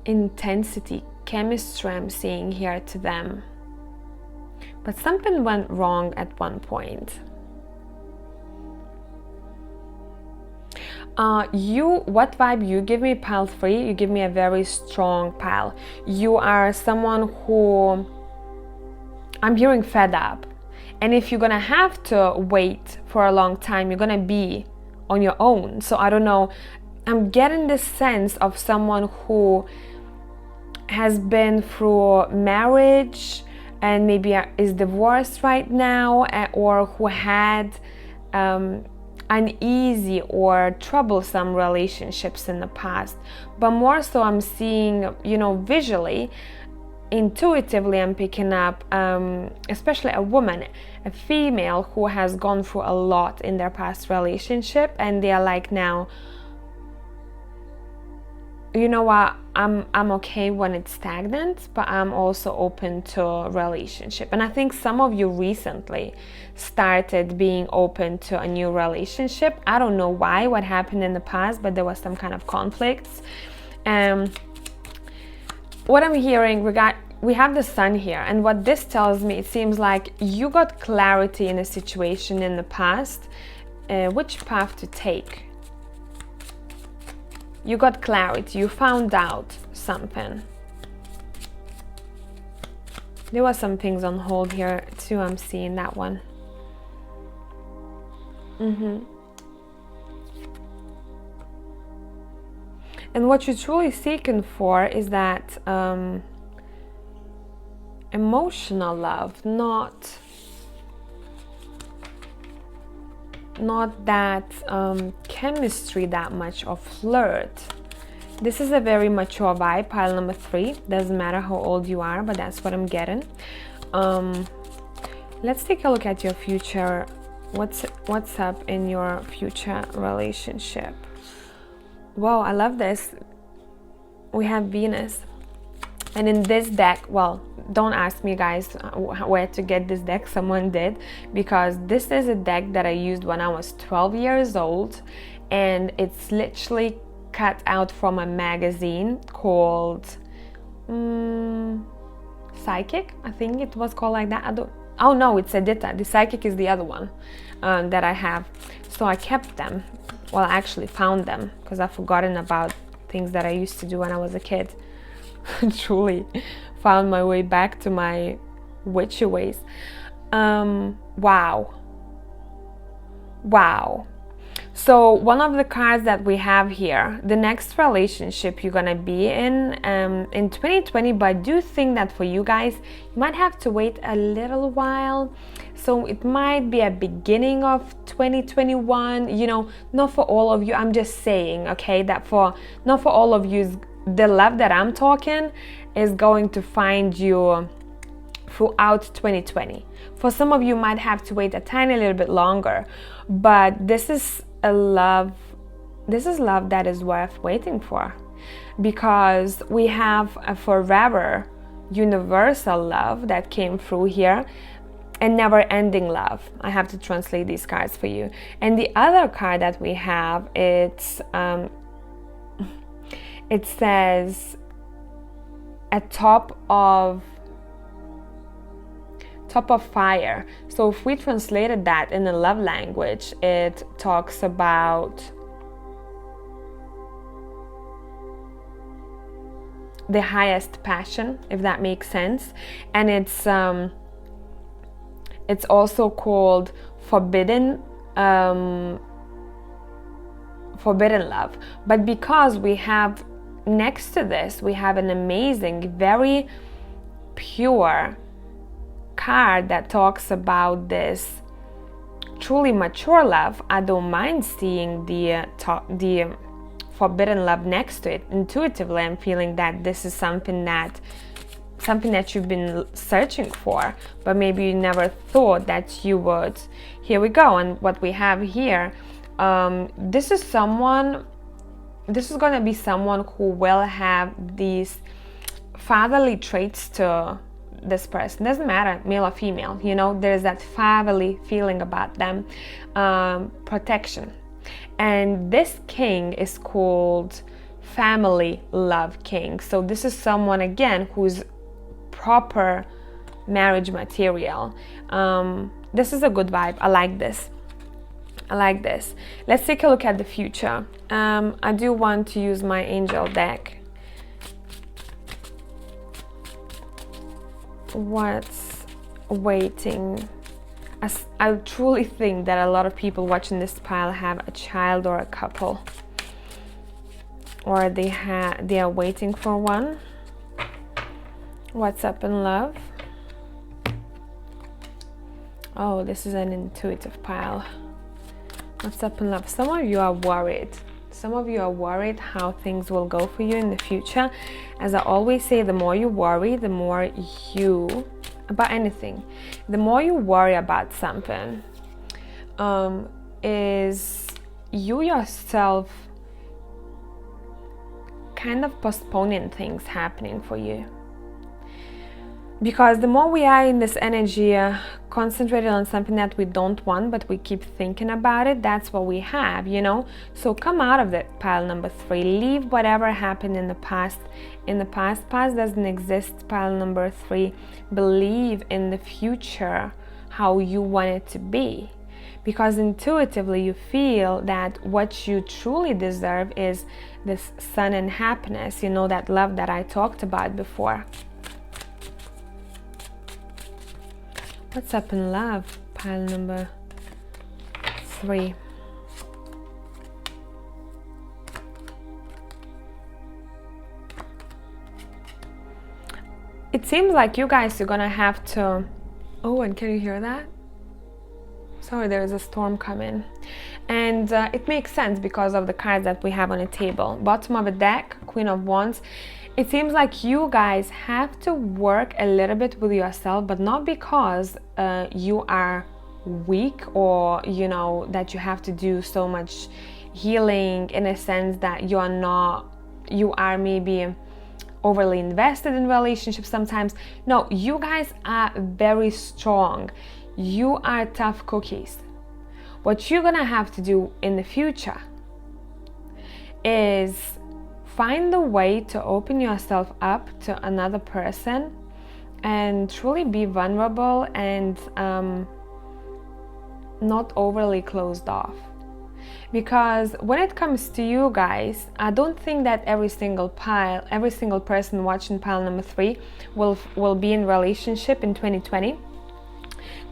intensity, chemistry I'm seeing here to them. But something went wrong at one point. What vibe you give me, pile 3? You give me a very strong pile. You are someone who I'm hearing fed up. And if you're gonna have to wait for a long time, you're gonna be on your own. So I don't know, I'm getting this sense of someone who has been through marriage and maybe is divorced right now, or who had uneasy or troublesome relationships in the past. But more so I'm seeing, you know, visually, intuitively I'm picking up especially a woman, a female who has gone through a lot in their past relationship, and they are like, now, you know what, I'm okay when it's stagnant, but I'm also open to a relationship. And I think some of you recently started being open to a new relationship. I don't know why, what happened in the past, but there was some kind of conflicts. What I'm hearing, we have the sun here, and what this tells me, it seems like you got clarity in a situation in the past, which path to take. You got clarity, you found out something. There were some things on hold here too, I'm seeing that one. And what you're truly seeking for is that emotional love, not that chemistry that much, or flirt. This is a very mature vibe, pile number 3. Doesn't matter how old you are, but that's what I'm getting. Let's take a look at your future. What's up in your future relationship? Wow, I love this. We have Venus. And in this deck, well, don't ask me guys where to get this deck, someone did, because this is a deck that I used when I was 12 years old, and it's literally cut out from a magazine called Psychic, I think it was called like that. Oh no, it's Edita. The Psychic is the other one that I have. So I kept them. Well, I actually found them because I've forgotten about things that I used to do when I was a kid. Truly found my way back to my witchy ways. Wow. So one of the cards that we have here, the next relationship you're gonna be in 2020, but I do think that for you guys, you might have to wait a little while. So it might be a beginning of 2021, you know, not for all of you. I'm just saying, okay, that not for all of you, the love that I'm talking is going to find you throughout 2020. For some of you might have to wait a tiny little bit longer, but this is a love this is love that is worth waiting for, because we have a forever universal love that came through here, and never-ending love. I have to translate these cards for you. And the other card that we have, it says a top of fire. So if we translated that in the love language, it talks about the highest passion, if that makes sense. And it's also called forbidden love. But because we have next to this, we have an amazing, very pure card that talks about this truly mature love, I don't mind seeing the forbidden love next to it. Intuitively, I'm feeling that this is something that you've been searching for, but maybe you never thought that you would. Here we go. And what we have here, this is going to be someone who will have these fatherly traits to this person. Doesn't matter, male or female, you know, there's that fatherly feeling about them. Protection. And this king is called family love king. So this is someone, again, who's proper marriage material. This is a good vibe. I like this. Let's take a look at the future. I do want to use my angel deck. What's waiting? I truly think that a lot of people watching this pile have a child or a couple, or they are waiting for one. What's up in love? Oh, this is an intuitive pile. What's up in love? Some of you are worried. Some of you are worried how things will go for you in the future. As I always say, the more you worry, the more you, about anything, the more you worry about something, is you yourself kind of postponing things happening for you. Because the more we are in this energy, concentrated on something that we don't want, but we keep thinking about it, that's what we have, you know? So come out of that pile number 3. Leave whatever happened in the past. In the past doesn't exist, pile number 3. Believe in the future, how you want it to be. Because intuitively you feel that what you truly deserve is this sun and happiness, you know, that love that I talked about before. What's up in love? Pile number 3. It seems like you guys are gonna have to... Oh, and can you hear that? Sorry, there is a storm coming. And it makes sense because of the cards that we have on the table. Bottom of the deck, Queen of Wands. It seems like you guys have to work a little bit with yourself, but not because you are weak, or, you know, that you have to do so much healing, in a sense that you are maybe overly invested in relationships sometimes. No, you guys are very strong. You are tough cookies. What you're gonna have to do in the future is find a way to open yourself up to another person and truly be vulnerable and not overly closed off. Because when it comes to you guys, I don't think that every single person watching pile number 3 will be in relationship in 2020.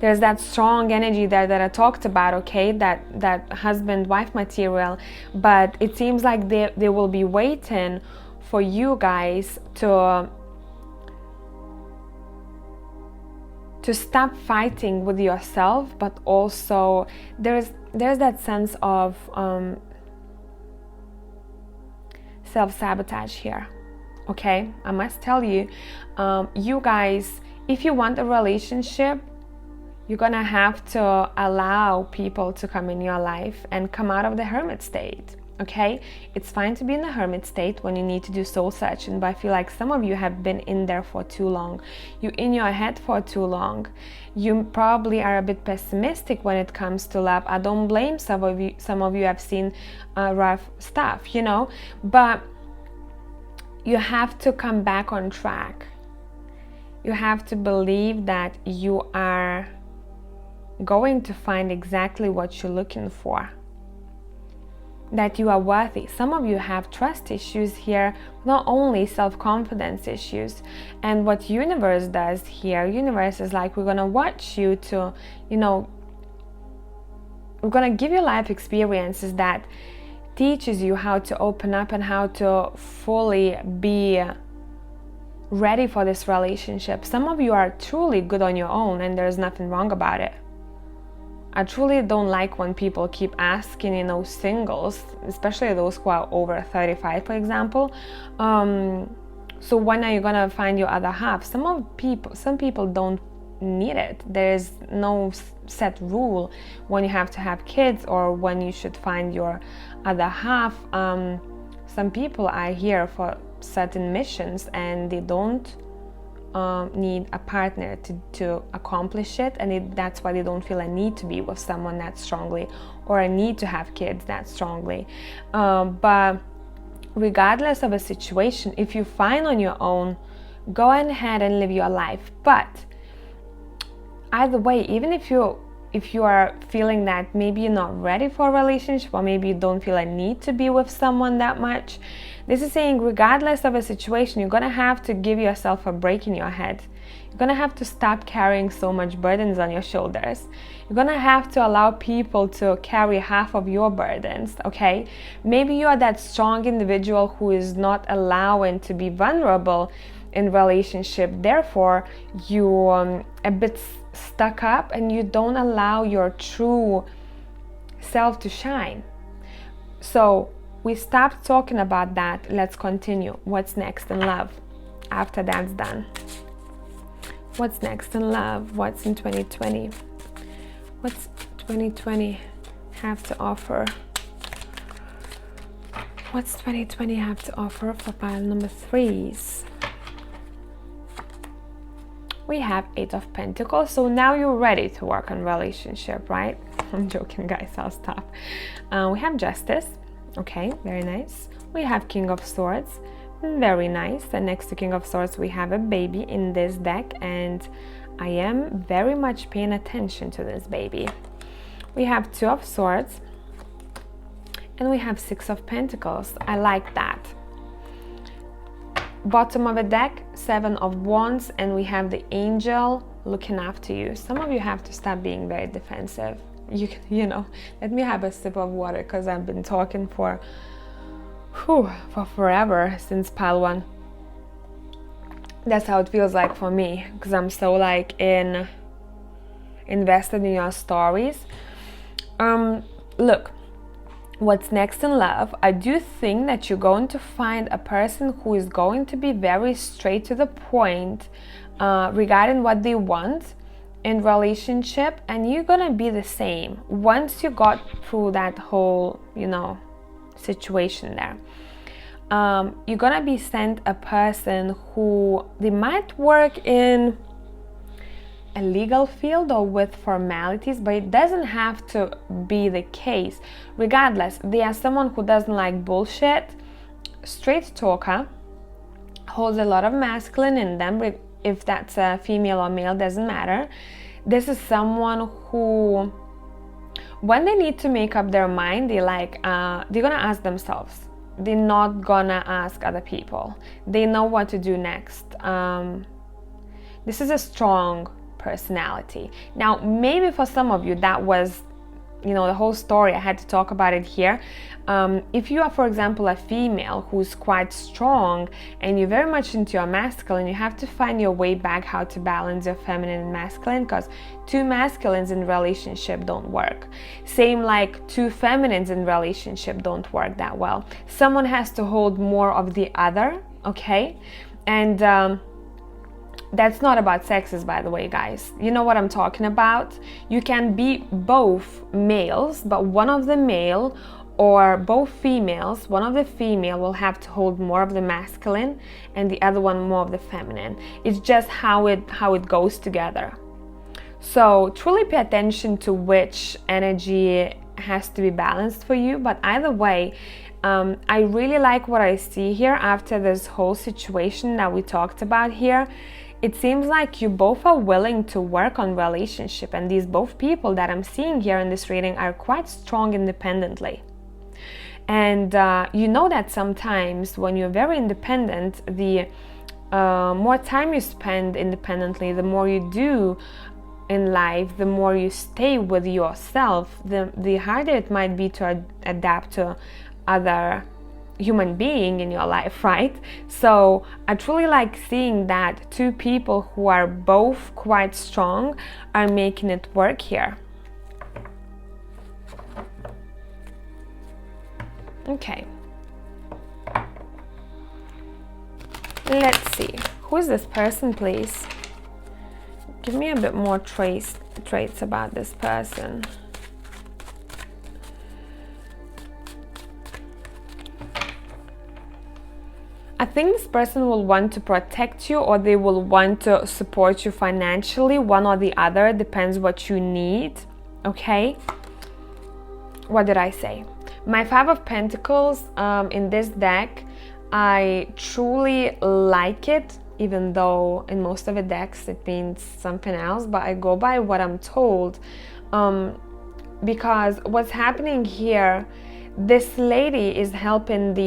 There's that strong energy there that I talked about, okay, that husband-wife material, but it seems like they will be waiting for you guys to stop fighting with yourself, but also there's that sense of self-sabotage here, okay? I must tell you, you guys, if you want a relationship, you're gonna have to allow people to come in your life and come out of the hermit state. okay? It's fine to be in the hermit state when you need to do soul searching, but I feel like some of you have been in there for too long. You're in your head for too long. You probably are a bit pessimistic when it comes to love. I don't blame some of you. Some of you have seen rough stuff, you know, but you have to come back on track. You have to believe that you are going to find exactly what you're looking for, that you are worthy. Some of you have trust issues here, not only self-confidence issues. And what universe does here, universe is like, we're gonna watch you to, you know, we're gonna give you life experiences that teaches you how to open up and how to fully be ready for this relationship. Some of you are truly good on your own and there's nothing wrong about it. I truly don't like when people keep asking, you know, singles, especially those who are over 35, for example. So when are you gonna find your other half? Some people don't need it. There's no set rule when you have to have kids or when you should find your other half. Some people are here for certain missions and they don't need a partner to accomplish it, and that's why they don't feel a need to be with someone that strongly or a need to have kids that strongly. But regardless of a situation, if you're fine on your own, go ahead and live your life. But either way, even if you are feeling that maybe you're not ready for a relationship or maybe you don't feel a need to be with someone that much, this is saying regardless of a situation, you're gonna have to give yourself a break in your head. You're gonna have to stop carrying so much burdens on your shoulders. You're gonna have to allow people to carry half of your burdens, okay? Maybe you are that strong individual who is not allowing to be vulnerable in relationship. Therefore, you a bit stuck up and you don't allow your true self to shine. So we stopped talking about that. Let's continue. What's next in love? After that's done. What's next in love? What's in 2020? What's 2020 have to offer? What's 2020 have to offer for pile number 3s? We have 8 of Pentacles, so now you're ready to work on relationship, right? I'm joking, guys, I'll stop. We have Justice, okay, very nice. We have King of Swords, very nice. And next to King of Swords, we have a baby in this deck, and I am very much paying attention to this baby. We have 2 of Swords, and we have 6 of Pentacles. I like that. Bottom of a deck, 7 of Wands, and we have the angel looking after you. Some of you have to stop being very defensive. You know, let me have a sip of water because I've been talking for forever since pile 1. That's how it feels like for me, because I'm so like invested in your stories. Look, what's next in love? I do think that you're going to find a person who is going to be very straight to the point regarding what they want in relationship, and you're gonna be the same once you got through that whole, you know, situation there. You're gonna be sent a person who they might work in a legal field or with formalities, but it doesn't have to be the case. Regardless, they are someone who doesn't like bullshit, straight talker, holds a lot of masculine in them. If that's a female or male, doesn't matter. This is someone who, when they need to make up their mind, they're gonna ask themselves. They're not gonna ask other people. They know what to do next. This is a strong personality. Now, maybe for some of you that was, you know, the whole story. I had to talk about it here. If you are, for example, a female who's quite strong and you're very much into your masculine, you have to find your way back how to balance your feminine and masculine, because 2 masculines in relationship don't work. Same like 2 feminines in relationship don't work that well. Someone has to hold more of the other, okay? And that's not about sexes, by the way, guys. You know what I'm talking about? You can be both males, but one of the male or both females, one of the female will have to hold more of the masculine and the other one more of the feminine. It's just how it goes together. So truly pay attention to which energy has to be balanced for you. But either way, I really like what I see here after this whole situation that we talked about here. It seems like you both are willing to work on relationship, and these both people that I'm seeing here in this reading are quite strong independently. And you know that sometimes when you're very independent, the more time you spend independently, the more you do in life, the more you stay with yourself, the harder it might be to adapt to other human being in your life, right? So I truly like seeing that two people who are both quite strong are making it work here. Okay. Let's see. Who is this person, please? Give me a bit more traits about this person. I think this person will want to protect you, or they will want to support you financially, one or the other, depends what you need, okay? What did I say? My Five of Pentacles in this deck, I truly like it, even though in most of the decks it means something else, but I go by what I'm told, because what's happening here, this lady is helping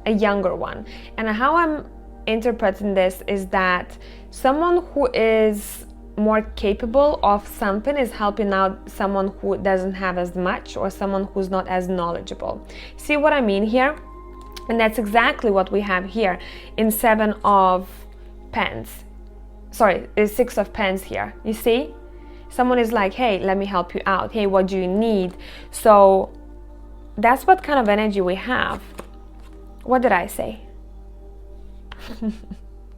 a younger one, and how I'm interpreting this is that someone who is more capable of something is helping out someone who doesn't have as much, or someone who's not as knowledgeable. See what I mean here? And that's exactly what we have here in Seven of Pens. Sorry, it's Six of Pens here. You see? Someone is like, hey, let me help you out. Hey, what do you need? So that's what kind of energy we have. What did I say?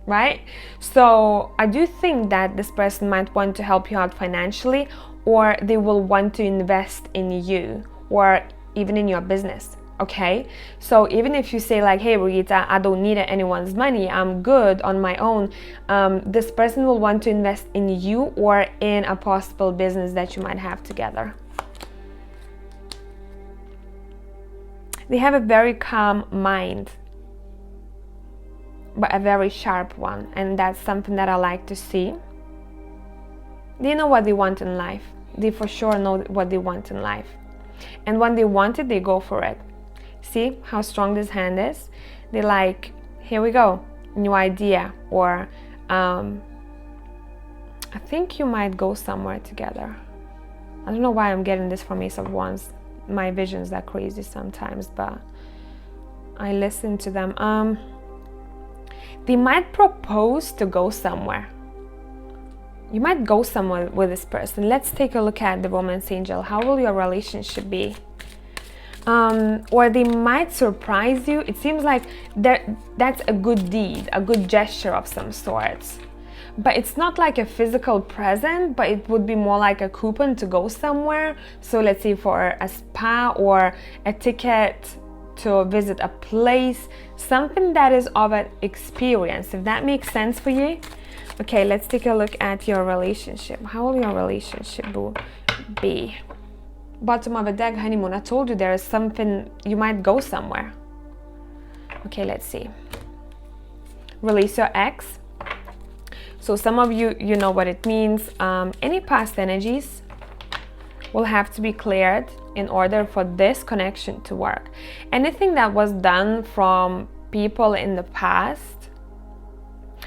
Right? So I do think that this person might want to help you out financially, or they will want to invest in you, or even in your business. Okay, so even if you say like, hey Brigita, I don't need anyone's money, I'm good on my own, this person will want to invest in you or in a possible business that you might have together. They have a very calm mind, but a very sharp one, and that's something that I like to see. They know what they want in life. They for sure know what they want in life, and when they want it, they go for it. See how strong this hand is? They're like, here we go, new idea, or I think you might go somewhere together. I don't know why I'm getting this from Ace of Wands. My visions are crazy sometimes, but I listen to them. They might propose to go somewhere. You might go somewhere with this person. Let's take a look at the Romance Angel. How will your relationship be? Or they might surprise you. It seems like that's a good deed, a good gesture of some sorts. But it's not like a physical present, but it would be more like a coupon to go somewhere. So let's say for a spa, or a ticket to visit a place, something that is of an experience, if that makes sense for you. Okay, let's take a look at your relationship. How will your relationship be? Bottom of a deck, honeymoon. I told you there is something, you might go somewhere. Okay, let's see. Release your ex. So some of you, you know what it means. Any past energies will have to be cleared in order for this connection to work. Anything that was done from people in the past,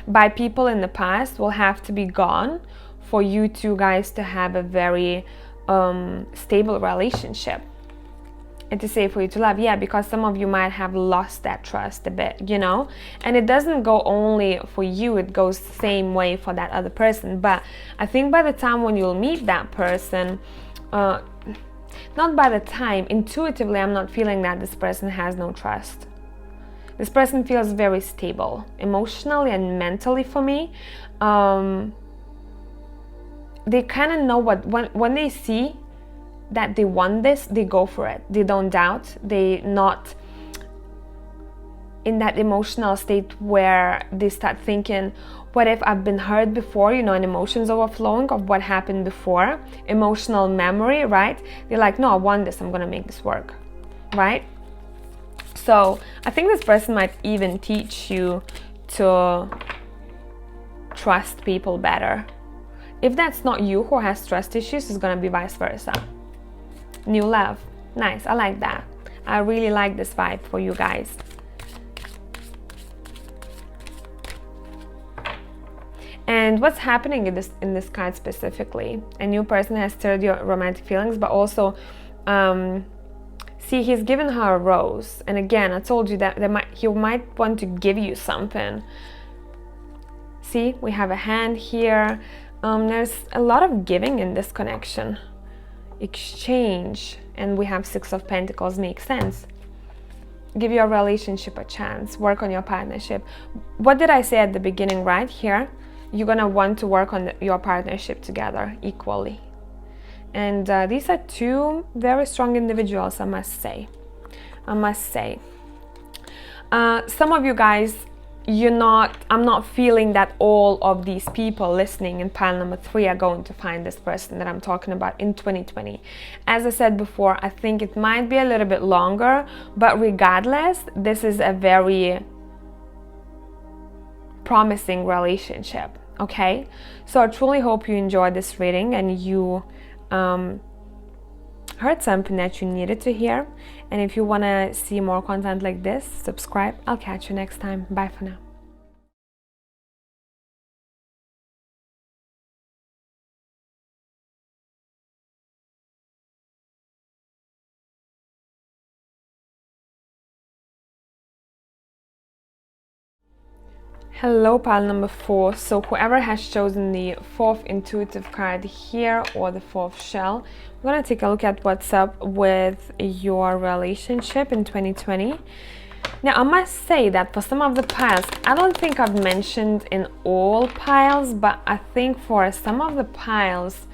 by people in the past, will have to be gone for you two guys to have a very stable relationship, and to say for you to love. Yeah, because some of you might have lost that trust a bit, you know, and it doesn't go only for you, it goes the same way for that other person. But I think by the time when you'll meet that person, not by the time, intuitively I'm not feeling that this person has no trust. This person feels very stable emotionally and mentally for me. They kind of know what, when they see that they want this, they go for it. They don't doubt. They not in that emotional state where they start thinking, what if I've been hurt before, you know, and emotions overflowing of what happened before, emotional memory, right? They're like, no, I want this, I'm gonna make this work, right? So I think this person might even teach you to trust people better. If that's not you who has trust issues, it's gonna be vice versa. New love, nice, I like that. I really like this vibe for you guys. And what's happening in this card specifically? A new person has stirred your romantic feelings, but also, see, he's given her a rose. And again, I told you that he might want to give you something. See, we have a hand here. There's a lot of giving in this connection. Exchange, and we have Six of Pentacles, makes sense. Give your relationship a chance. Work on your partnership. What did I say at the beginning right here? You're gonna want to work on your partnership together equally. And these are two very strong individuals, I must say. Some of you guys, I'm not feeling that all of these people listening in pile number 3 are going to find this person that I'm talking about in 2020. As I said before, I think it might be a little bit longer, but regardless, this is a very promising relationship, okay? So I truly hope you enjoyed this reading and you heard something that you needed to hear. And if you want to see more content like this, subscribe. I'll catch you next time. Bye for now. Hello, pile number 4. So whoever has chosen the 4th intuitive card here or the 4th shell, we're going to take a look at what's up with your relationship in 2020. Now, I must say that for some of the piles, I don't think I've mentioned in all piles, but I think for some of the piles,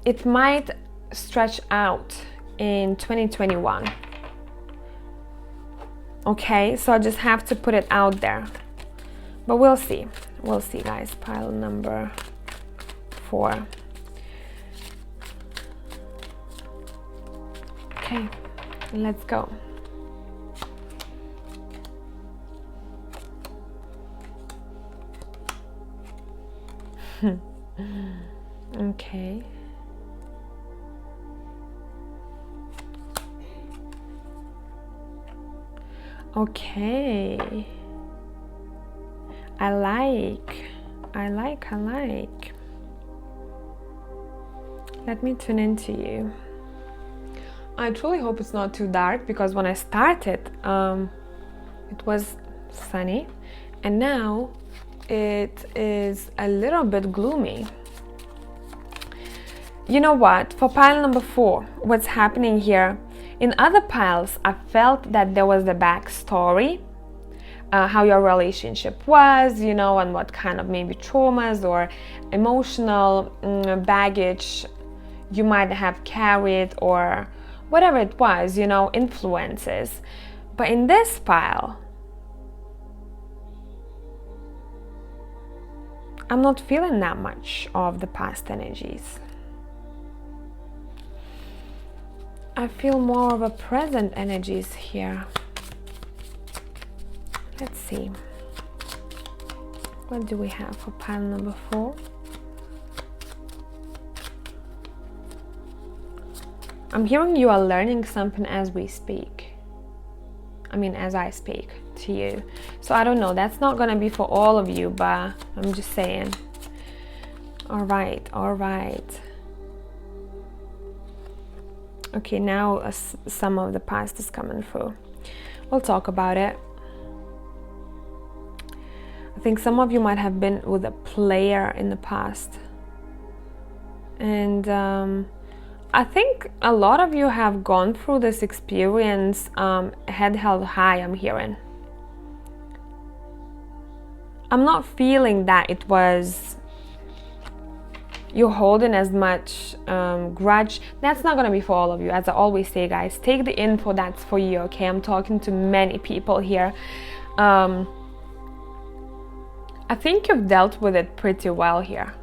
it might stretch out in 2021. Okay, so I just have to put it out there, but we'll see guys. Pile number 4. Okay, let's go. Okay. Okay, I like. Let me tune into you. I truly hope it's not too dark, because when I started, it was sunny, and now it is a little bit gloomy. You know what? For pile number 4, what's happening here? In other piles, I felt that there was the backstory, how your relationship was, you know, and what kind of maybe traumas or emotional baggage you might have carried, or whatever it was, you know, influences. But in this pile, I'm not feeling that much of the past energies. I feel more of a present energies here. Let's see. What do we have for pile number 4? I'm hearing you are learning something as we speak. I mean, as I speak to you. So I don't know, that's not gonna be for all of you, but I'm just saying. All right. Okay, now some of the past is coming through. We'll talk about it. I think some of you might have been with a player in the past. And I think a lot of you have gone through this experience head held high, I'm hearing. I'm not feeling that it was you're holding as much grudge. That's not going to be for all of you. As I always say, guys, take the info that's for you, okay? I'm talking to many people here. I think you've dealt with it pretty well here.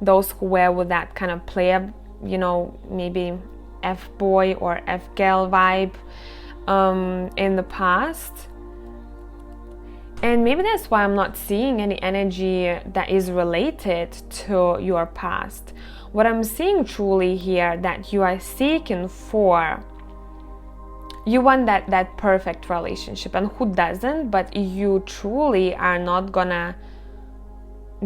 Those who were with that kind of player, you know, maybe F-boy or F-girl vibe in the past. And maybe that's why I'm not seeing any energy that is related to your past. What I'm seeing truly here that you are seeking for, you want that perfect relationship, and who doesn't? But you truly are not gonna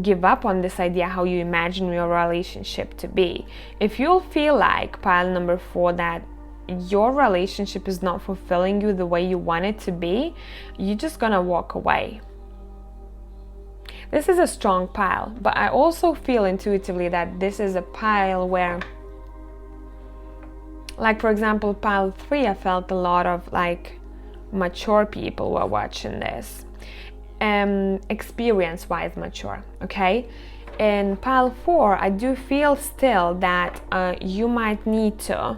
give up on this idea how you imagine your relationship to be. If you'll feel like, pile number 4, that your relationship is not fulfilling you the way you want it to be, you're just gonna walk away. This is a strong pile, but I also feel intuitively that this is a pile where, like for example, pile 3, I felt a lot of like mature people were watching this. Experience-wise mature, okay? In pile 4, I do feel still that you might need to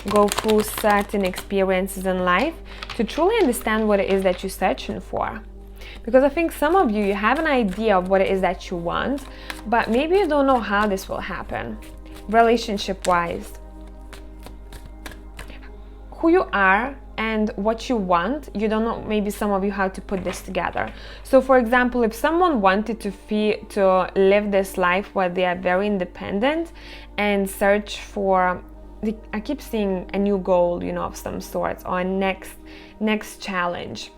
go through certain experiences in life to truly understand what it is that you're searching for. Because I think some of you, you have an idea of what it is that you want, but maybe you don't know how this will happen. Relationship-wise, who you are and what you want, you don't know, maybe some of you, how to put this together. So for example, if someone wanted to live this life where they are very independent and search for, I keep seeing a new goal, you know, of some sorts, or a next challenge.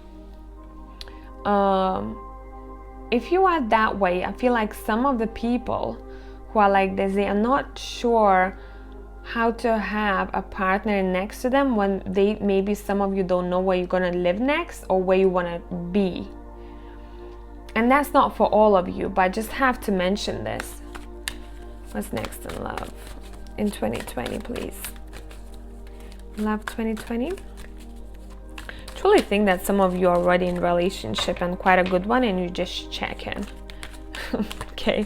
If you are that way, I feel like some of the people who are like this, they are not sure how to have a partner next to them when maybe some of you don't know where you're gonna live next or where you wanna be. And that's not for all of you, but I just have to mention this. What's next in love in 2020, please? Love 2020. Truly think that some of you are already in a relationship, and quite a good one, and you just check in. Okay,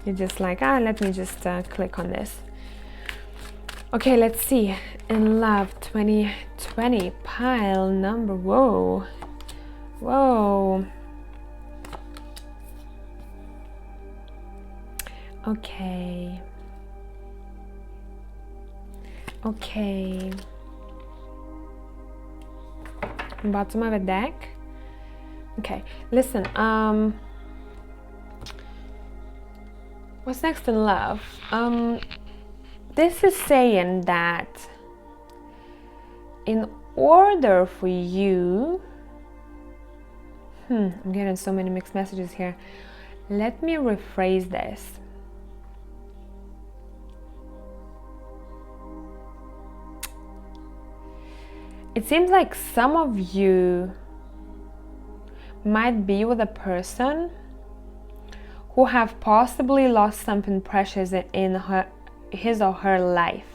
you're just like, let me just click on this. Okay, let's see. In love 2020, pile number, whoa. Okay. Bottom of a deck. Okay, listen, what's next in love? This is saying that in order for you, I'm getting so many mixed messages here. Let me rephrase this. It seems like some of you might be with a person who have possibly lost something precious in his or her life.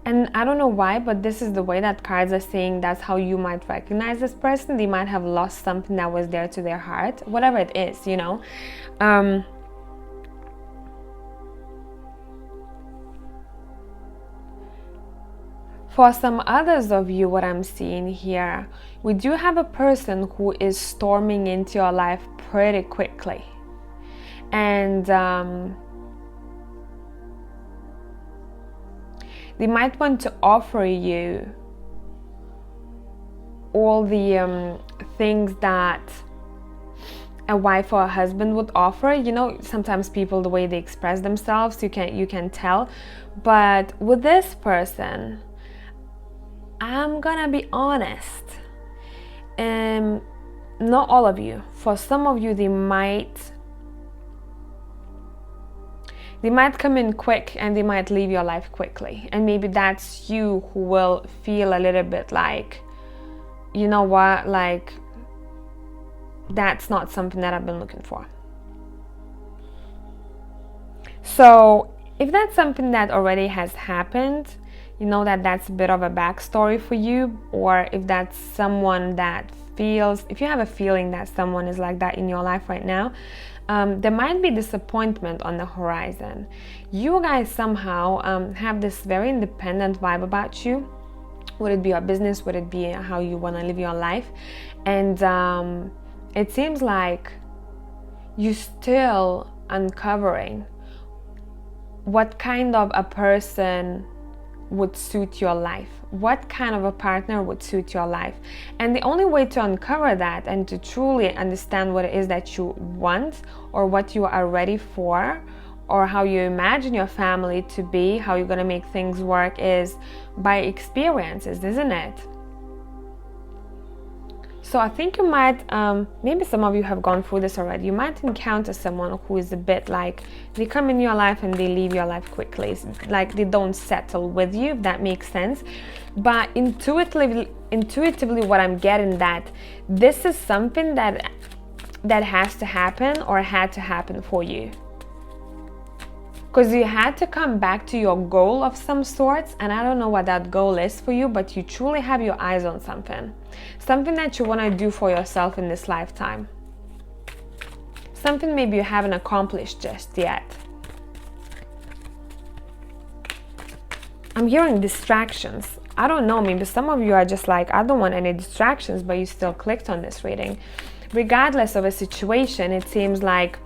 And I don't know why, but this is the way that cards are saying that's how you might recognize this person. They might have lost something that was dear to their heart, whatever it is, you know. For some others of you, what I'm seeing here, we do have a person who is storming into your life pretty quickly. And they might want to offer you all the things that a wife or a husband would offer. You know, sometimes people, the way they express themselves, you can tell. But with this person, I'm gonna be honest, not all of you. For some of you, they might come in quick and they might leave your life quickly. And maybe that's you who will feel a little bit like, you know what, like, that's not something that I've been looking for. So if that's something that already has happened, you know that that's a bit of a backstory for you. Or if that's someone that if you have a feeling that someone is like that in your life right now, there might be disappointment on the horizon. You guys somehow have this very independent vibe about you. Would it be your business? Would it be how you want to live your life? And it seems like you're still uncovering what kind of a person would suit your life, what kind of a partner would suit your life. And the only way to uncover that and to truly understand what it is that you want, or what you are ready for, or how you imagine your family to be, how you're going to make things work, is by experiences, isn't it? So I think you might, maybe some of you have gone through this already. You might encounter someone who is a bit like, they come in your life and they leave your life quickly. It's like they don't settle with you, if that makes sense. But intuitively what I'm getting, that this is something that has to happen, or had to happen for you. Because you had to come back to your goal of some sorts, and I don't know what that goal is for you, but you truly have your eyes on something that you want to do for yourself in this lifetime, something maybe you haven't accomplished just yet. I'm hearing distractions. I don't know, maybe some of you are just like, I don't want any distractions, but you still clicked on this reading. Regardless of a situation, it seems like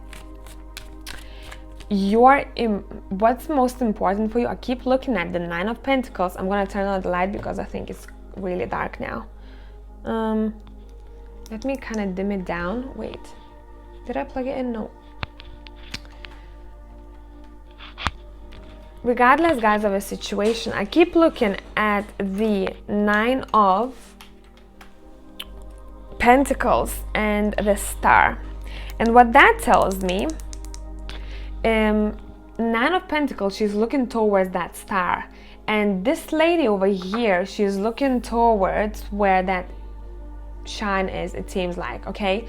what's most important for you. I keep looking at the Nine of Pentacles. I'm gonna turn on the light because I think it's really dark now. Let me kind of dim it down. Wait, did I plug it in? No. Regardless, guys, of a situation, I keep looking at the Nine of Pentacles and the Star, and what that tells me, Nine of Pentacles, she's looking towards that star, and this lady over here, she's looking towards where that shine is, it seems like, okay?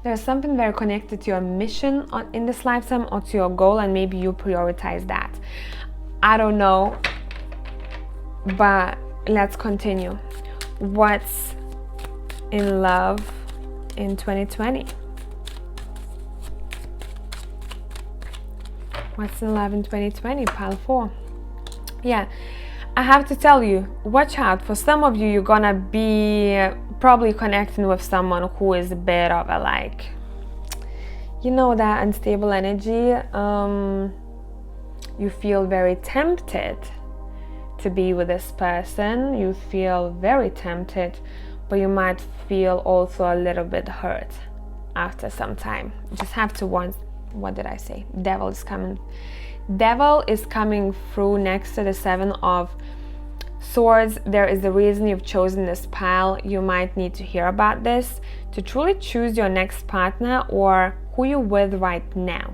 There's something very connected to your mission in this lifetime, or to your goal, and maybe you prioritize that. I don't know, but let's continue. What's in love in 2020? What's in love in 2020, pile 4? Yeah, I have to tell you, watch out. For some of you, you're gonna be probably connecting with someone who is a bit of a, like, you know, that unstable energy. You feel very tempted to be with this person. You feel very tempted, but you might feel also a little bit hurt after some time. You just have to warn. What did I say? Devil is coming. Devil is coming through next to the Seven of Swords. There is a reason you've chosen this pile. You might need to hear about this to truly choose your next partner, or who you're with right now.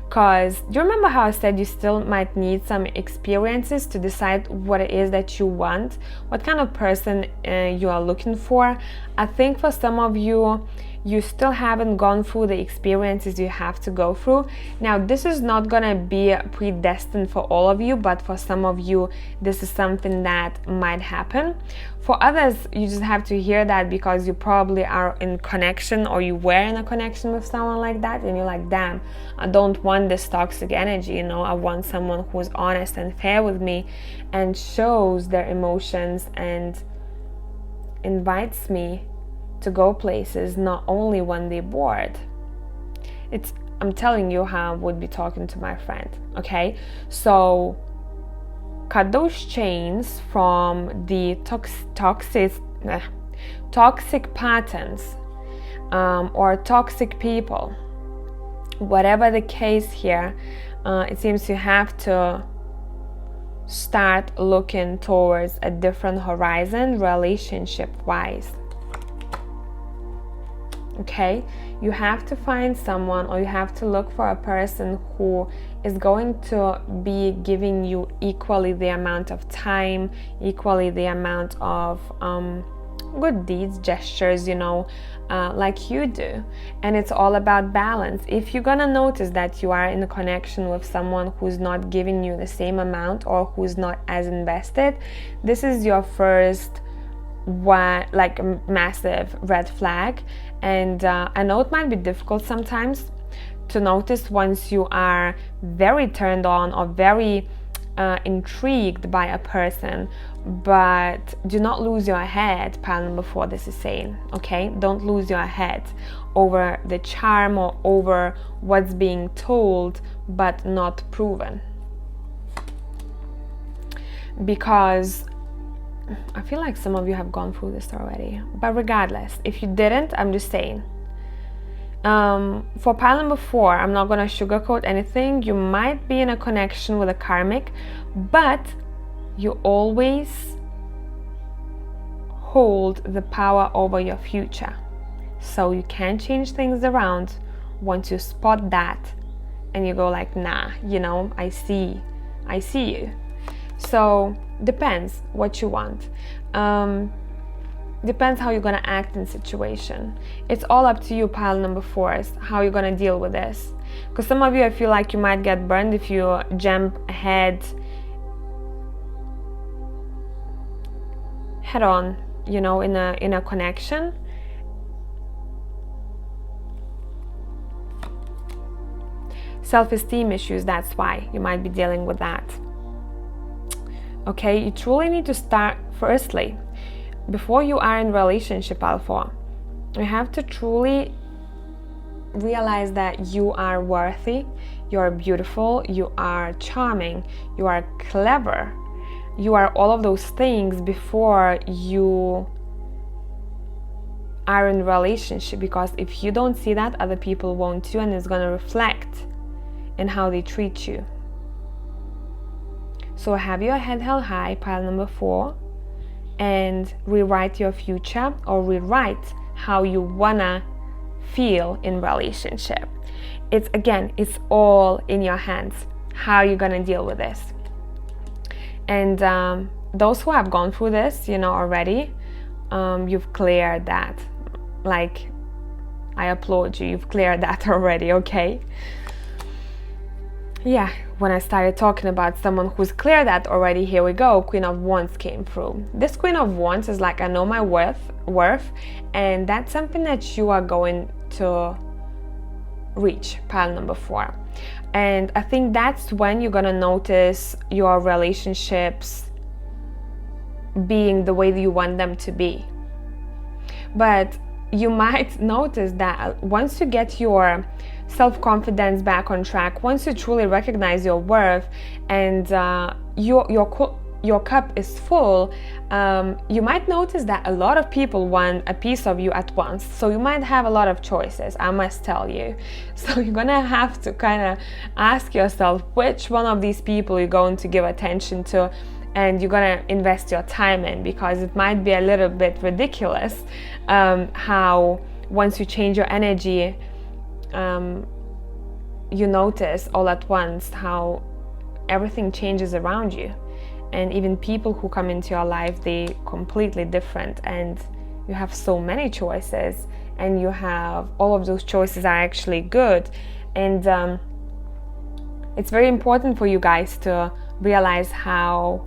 Because do you remember how I said you still might need some experiences to decide what it is that you want, what kind of person you are looking for? I think for some of you, you still haven't gone through the experiences you have to go through. Now, this is not gonna be predestined for all of you, but for some of you, this is something that might happen. For others, you just have to hear that because you probably are in connection, or you were in a connection with someone like that, and you're like, damn, I don't want this toxic energy, you know, I want someone who's honest and fair with me and shows their emotions and invites me to go places, not only when they're bored. I'm telling you how I would be talking to my friend, okay? So cut those chains from the toxic patterns, or toxic people. Whatever the case here, it seems you have to start looking towards a different horizon relationship-wise. Okay, you have to find someone, or you have to look for a person who is going to be giving you equally the amount of time, equally the amount of good deeds, gestures, you know, like you do. And it's all about balance. If you're gonna notice that you are in a connection with someone who's not giving you the same amount, or who's not as invested, this is your first like a massive red flag. And I know it might be difficult sometimes to notice once you are very turned on or very intrigued by a person, but do not lose your head. Pile number 4, this is saying, okay, don't lose your head over the charm or over what's being told but not proven, because I feel like some of you have gone through this already. But regardless, if you didn't, I'm just saying, for pile number 4, I'm not going to sugarcoat anything. You might be in a connection with a karmic, but you always hold the power over your future. So you can change things around once you spot that and you go like, nah, you know, I see you. So depends what you want. Depends how you're gonna act in situation. It's all up to you, pile number 4s, how you're gonna deal with this. Because some of you, I feel like you might get burned if you jump head on, you know, in a connection. Self-esteem issues, that's why you might be dealing with that. Okay, you truly need to start, firstly, before you are in relationship, Alpha, you have to truly realize that you are worthy, you are beautiful, you are charming, you are clever, you are all of those things before you are in relationship. Because if you don't see that, other people won't too, and it's going to reflect in how they treat you. So have your head held high, pile number 4, and rewrite your future, or rewrite how you wanna feel in relationship. It's all in your hands, how you're gonna deal with this. And those who have gone through this, you know already, you've cleared that. Like, I applaud you, you've cleared that already, okay? Yeah, when I started talking about someone who's cleared that already, here we go, Queen of Wands came through. This Queen of Wands is like, I know my worth, and that's something that you are going to reach, pile number 4. And I think that's when you're gonna notice your relationships being the way that you want them to be. But you might notice that once you get your self-confidence back on track, once you truly recognize your worth, and your cup is full, you might notice that a lot of people want a piece of you at once. So you might have a lot of choices, I must tell you. So you're gonna have to kind of ask yourself which one of these people you're going to give attention to, and you're gonna invest your time in, because it might be a little bit ridiculous how once you change your energy, you notice all at once how everything changes around you. And even people who come into your life, they completely different, and you have so many choices, and you have all of those choices are actually good. And it's very important for you guys to realize how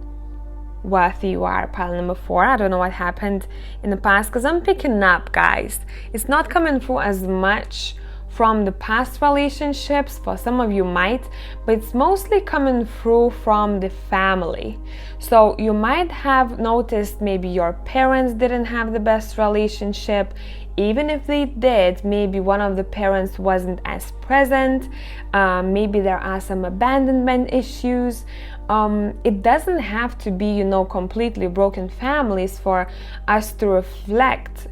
worthy you are, pile number 4. I don't know what happened in the past, because I'm picking up, guys, it's not coming through as much from the past relationships. For some of you might, but it's mostly coming through from the family. So you might have noticed maybe your parents didn't have the best relationship. Even if they did, maybe one of the parents wasn't as present. Maybe there are some abandonment issues. It doesn't have to be, you know, completely broken families for us to reflect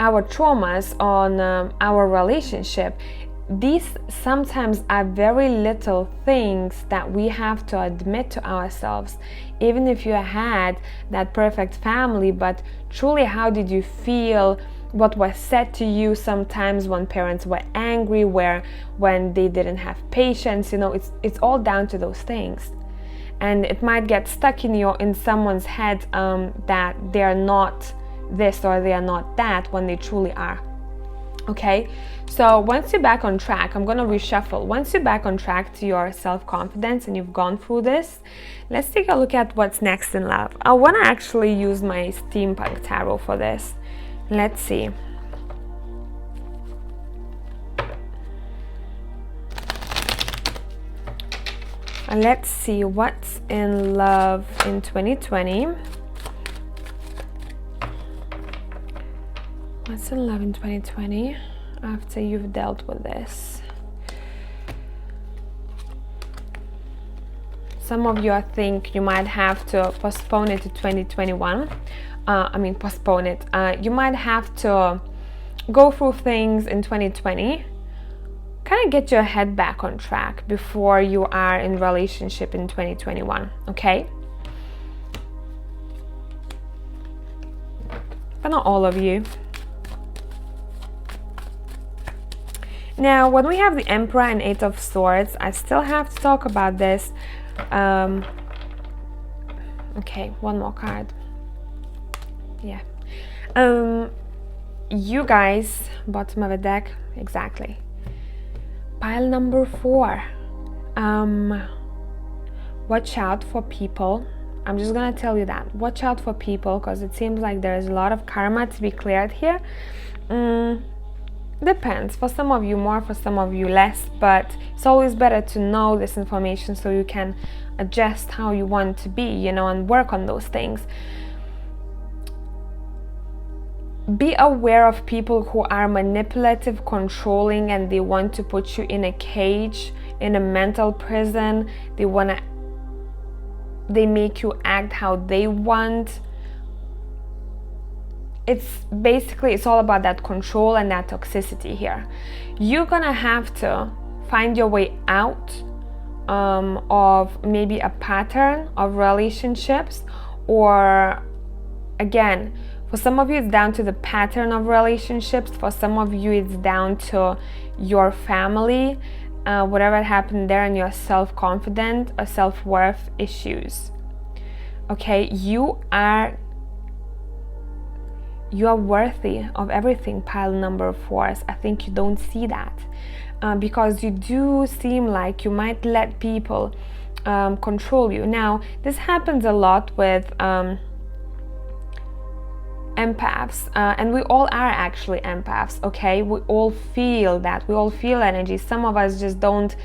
our traumas on our relationship. These sometimes are very little things that we have to admit to ourselves. Even if you had that perfect family, but truly, how did you feel? What was said to you sometimes when parents were angry, when they didn't have patience? You know, it's all down to those things. And it might get stuck in someone's head that they're not this or they are not that, when they truly are. Okay, so once you're back on track, I'm gonna reshuffle. Once you're back on track to your self-confidence and you've gone through this, let's take a look at what's next in love. I want to actually use my steampunk tarot for this. Let's see. Let's see what's in love in 2020. What's in love in 2020 after you've dealt with this? Some of you, I think, you might have to postpone it to 2021. Postpone it. You might have to go through things in 2020, kind of get your head back on track before you are in relationship in 2021, okay? But not all of you. Now, when we have the Emperor and Eight of Swords, I still have to talk about this. Okay, one more card. Yeah. You guys, bottom of the deck, exactly. Pile number 4. Watch out for people. I'm just gonna tell you that. Watch out for people, because it seems like there's a lot of karma to be cleared here. Depends. For some of you more, for some of you less, but it's always better to know this information so you can adjust how you want to be, you know, and work on those things. Be aware of people who are manipulative, controlling, and they want to put you in a cage, in a mental prison. They make you act how they want. It's basically, it's all about that control and that toxicity here. You're gonna have to find your way out of maybe a pattern of relationships, or again, for some of you it's down to the pattern of relationships, for some of you it's down to your family, whatever happened there, and your self-confidence or self-worth issues. Okay, you are worthy of everything, pile number 4. I think you don't see that because you do seem like you might let people control you. Now, this happens a lot with empaths, and we all are actually empaths, okay? We all feel that, we all feel energy. Some of us just don't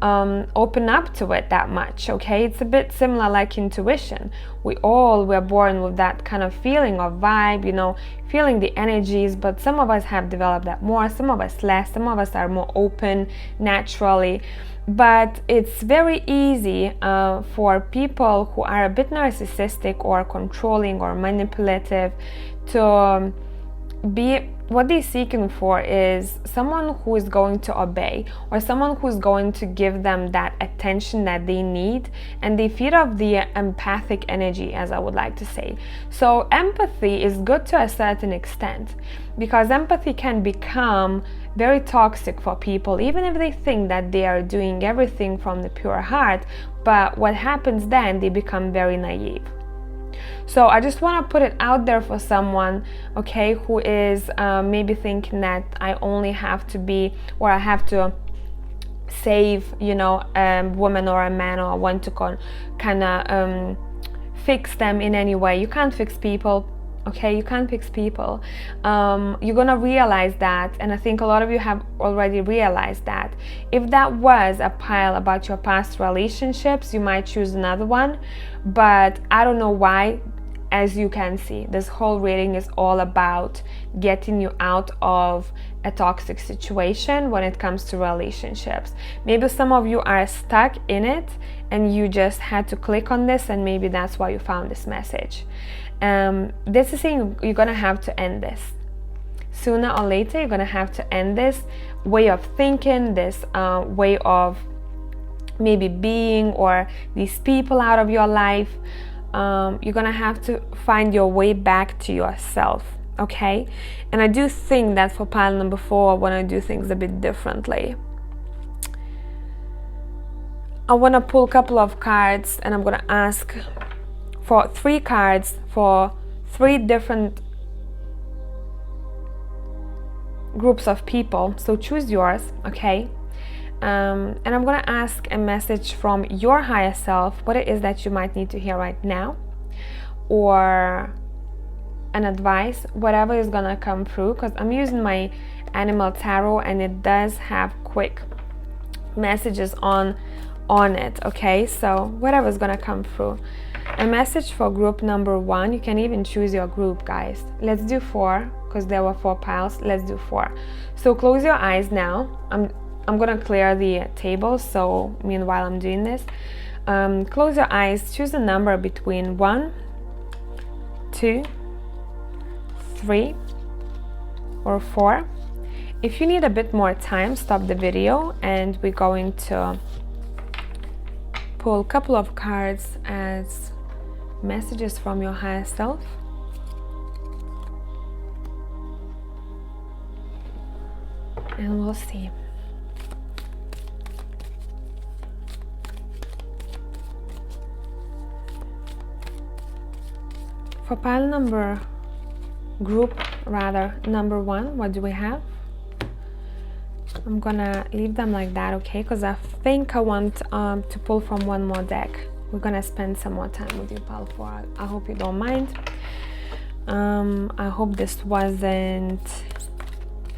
open up to it that much, okay? It's a bit similar like intuition. We're born with that kind of feeling of vibe, you know, feeling the energies, but some of us have developed that more, some of us less, some of us are more open naturally. But it's very easy for people who are a bit narcissistic or controlling or manipulative to be, what they're seeking for is someone who is going to obey, or someone who's going to give them that attention that they need, and they feed off the empathic energy, as I would like to say. So empathy is good to a certain extent, because empathy can become very toxic for people, even if they think that they are doing everything from the pure heart. But what happens then, they become very naive. So I just want to put it out there for someone, okay, who is maybe thinking that I only have to be, or I have to save, you know, a woman or a man, or I want to kind of fix them in any way. You can't fix people. Okay, you can't fix people. You're gonna realize that, and I think a lot of you have already realized that. If that was a pile about your past relationships, you might choose another one, but I don't know why. As you can see, this whole reading is all about getting you out of a toxic situation when it comes to relationships. Maybe some of you are stuck in it and you just had to click on this, and maybe that's why you found this message. This is saying you're gonna have to end this. Sooner or later, you're gonna have to end this way of thinking, this way of maybe being, or these people out of your life. You're gonna have to find your way back to yourself, okay? And I do think that for pile number 4, I want to do things a bit differently. I want to pull a couple of cards, and I'm gonna ask for 3 cards for 3 different groups of people, so choose yours, okay? And I'm gonna ask a message from your higher self, what it is that you might need to hear right now, or an advice, whatever is gonna come through, because I'm using my animal tarot and it does have quick messages on it, okay? So whatever is gonna come through. A message for group number 1. You can even choose your group, guys. Let's do 4 because there were 4 piles. Let's do 4. So close your eyes now. I'm gonna clear the table, so meanwhile I'm doing this, close your eyes, choose a number between 1, 2, 3 or 4. If you need a bit more time, stop the video and we're going to pull a couple of cards as messages from your higher self. And we'll see. For pile group number 1, what do we have? I'm gonna leave them like that, okay? Because I think I want to pull from one more deck. We're gonna spend some more time with you, pile 4. I hope you don't mind. I hope this wasn't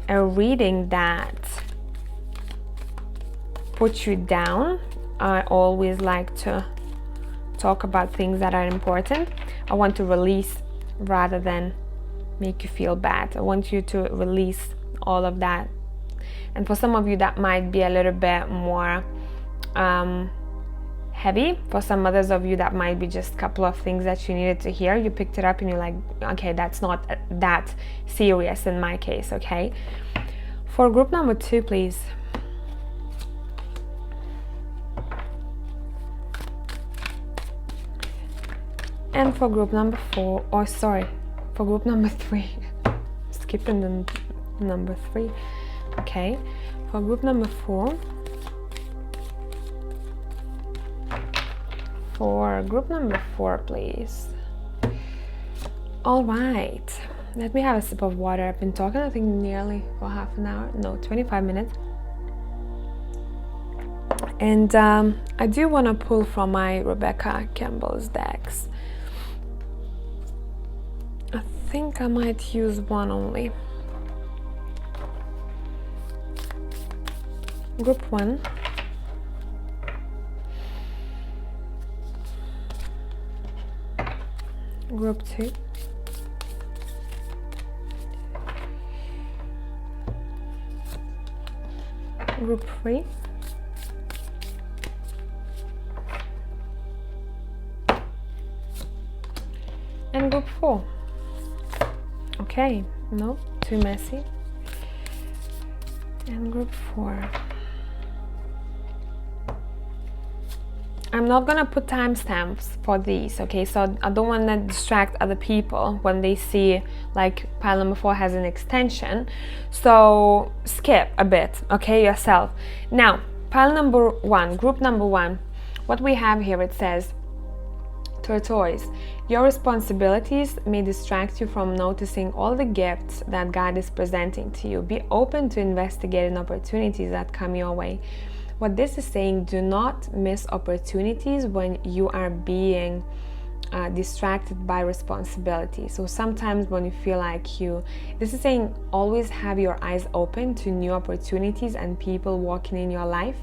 a reading that put you down. I always like to talk about things that are important. I want to release rather than make you feel bad. I want you to release all of that. And for some of you that might be a little bit more heavy. For some others of you that might be just a couple of things that you needed to hear. You picked it up and you're like, okay, that's not that serious in my case, okay? For group number 2, please. And for group number 4, or sorry, for group number 3, skipping the number 3, okay. For group number 4, for group number 4, please. All right, let me have a sip of water. I've been talking, I think, nearly for half an hour, no, 25 minutes. And I do want to pull from my Rebecca Campbell's decks. I think I might use one only. Group 1. Group 2. Group 3. And group 4. Okay, no, too messy. And group 4. I'm not gonna put timestamps for these, okay? So I don't want to distract other people when they see like pile number 4 has an extension. So skip a bit, okay, yourself. Now, pile number 1, group number 1, what we have here, it says, Tortoise, your responsibilities may distract you from noticing all the gifts that God is presenting to you. Be open to investigating opportunities that come your way. What this is saying, do not miss opportunities when you are being distracted by responsibility. So sometimes when you feel like this is saying always have your eyes open to new opportunities and people walking in your life.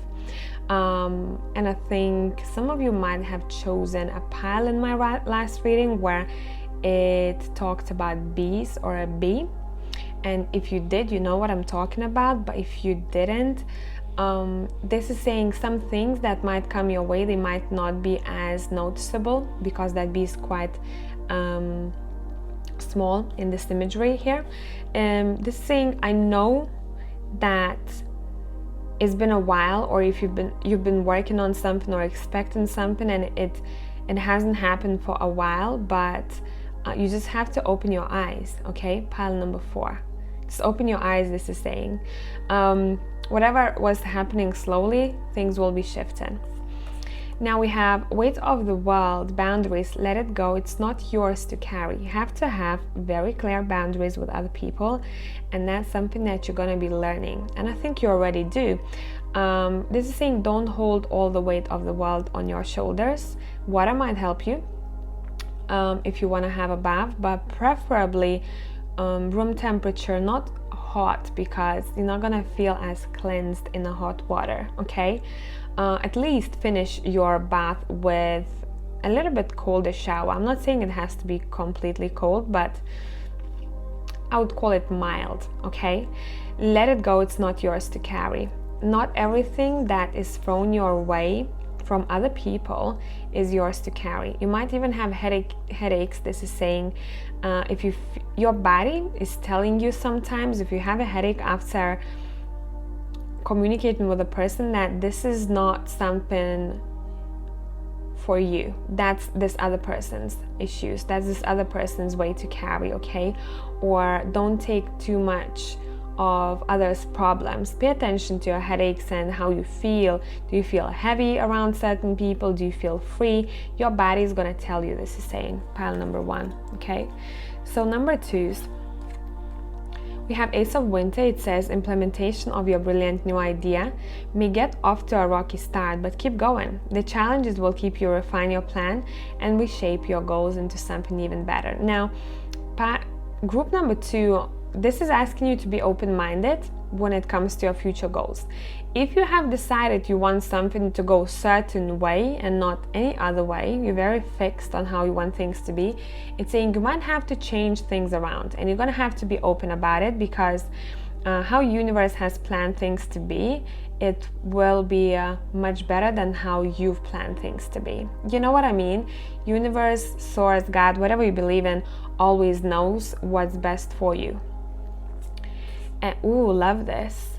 And I think some of you might have chosen a pile in my last reading where it talked about bees or a bee. And if you did, you know what I'm talking about. But if you didn't, this is saying some things that might come your way, they might not be as noticeable because that bee is quite small in this imagery here. This is saying, I know that it's been a while, or if you've been working on something or expecting something and it hasn't happened for a while, but you just have to open your eyes, okay? Pile number 4. Just open your eyes, this is saying. Whatever was happening slowly, things will be shifting. Now we have weight of the world, boundaries, let it go. It's not yours to carry. You have to have very clear boundaries with other people, and that's something that you're going to be learning. And I think you already do. This is saying don't hold all the weight of the world on your shoulders. Water might help you if you want to have a bath, but preferably room temperature, not hot, because you're not gonna feel as cleansed in the hot water. Okay, at least finish your bath with a little bit colder shower. I'm not saying it has to be completely cold, but I would call it mild. Okay, let it go. It's not yours to carry. Not everything that is thrown your way from other people is yours to carry. You might even have headaches. This is saying if your body is telling you sometimes, if you have a headache after communicating with a person, that this is not something for you. That's this other person's issues. That's this other person's way to carry, okay? Or don't take too much of others' problems. Pay attention to your headaches and how you feel. Do you feel heavy around certain people? Do you feel free? Your body is going to tell you, this is saying pile number 1. Okay, so number 2s, we have Ace of Winter. It says implementation of your brilliant new idea may get off to a rocky start, but keep going. The challenges will keep you refine your plan and reshape your goals into something even better. Now, group number 2, this is asking you to be open-minded when it comes to your future goals. If you have decided you want something to go a certain way and not any other way, you're very fixed on how you want things to be, it's saying you might have to change things around, and you're going to have to be open about it, because how universe has planned things to be, it will be much better than how you've planned things to be. You know what I mean? Universe, source, God, whatever you believe in, always knows what's best for you. And ooh, love this.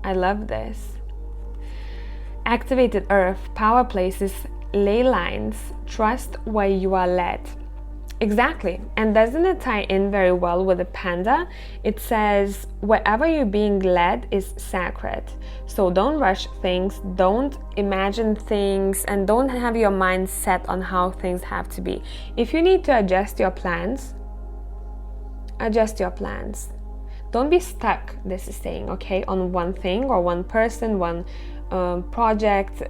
I love this. Activated earth, power places, ley lines, trust where you are led. Exactly. And doesn't it tie in very well with the panda? It says wherever you're being led is sacred. So don't rush things, don't imagine things, and don't have your mind set on how things have to be. If you need to adjust your plans, adjust your plans. Don't be stuck, this is saying, okay, on one thing or one person, one project.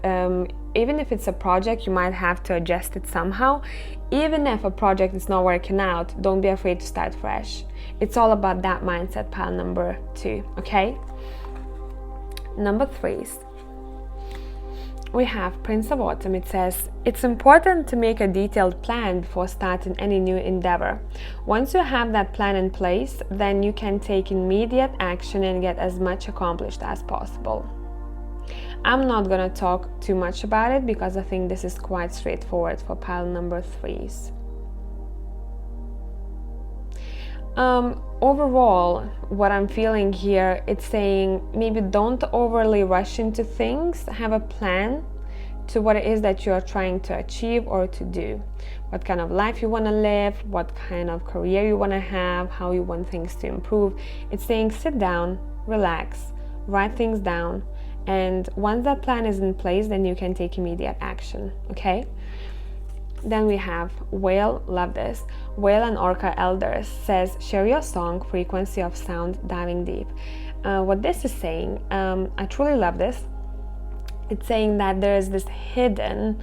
Even if it's a project, you might have to adjust it somehow. Even if a project is not working out, don't be afraid to start fresh. It's all about that mindset, pile number 2, okay? Number 3s. We have Prince of Autumn. It says, it's important to make a detailed plan before starting any new endeavor. Once you have that plan in place, then you can take immediate action and get as much accomplished as possible. I'm not going to talk too much about it because I think this is quite straightforward for pile number 3s. Overall, what I'm feeling here, it's saying maybe don't overly rush into things. Have a plan to what it is that you're trying to achieve or to do. What kind of life you want to live, what kind of career you want to have, how you want things to improve. It's saying sit down, relax, write things down, and once that plan is in place, then you can take immediate action, okay? Then we have Whale, love this. Whale and Orca Elders says, share your song, frequency of sound, diving deep. What this is saying, I truly love this. It's saying that there is this hidden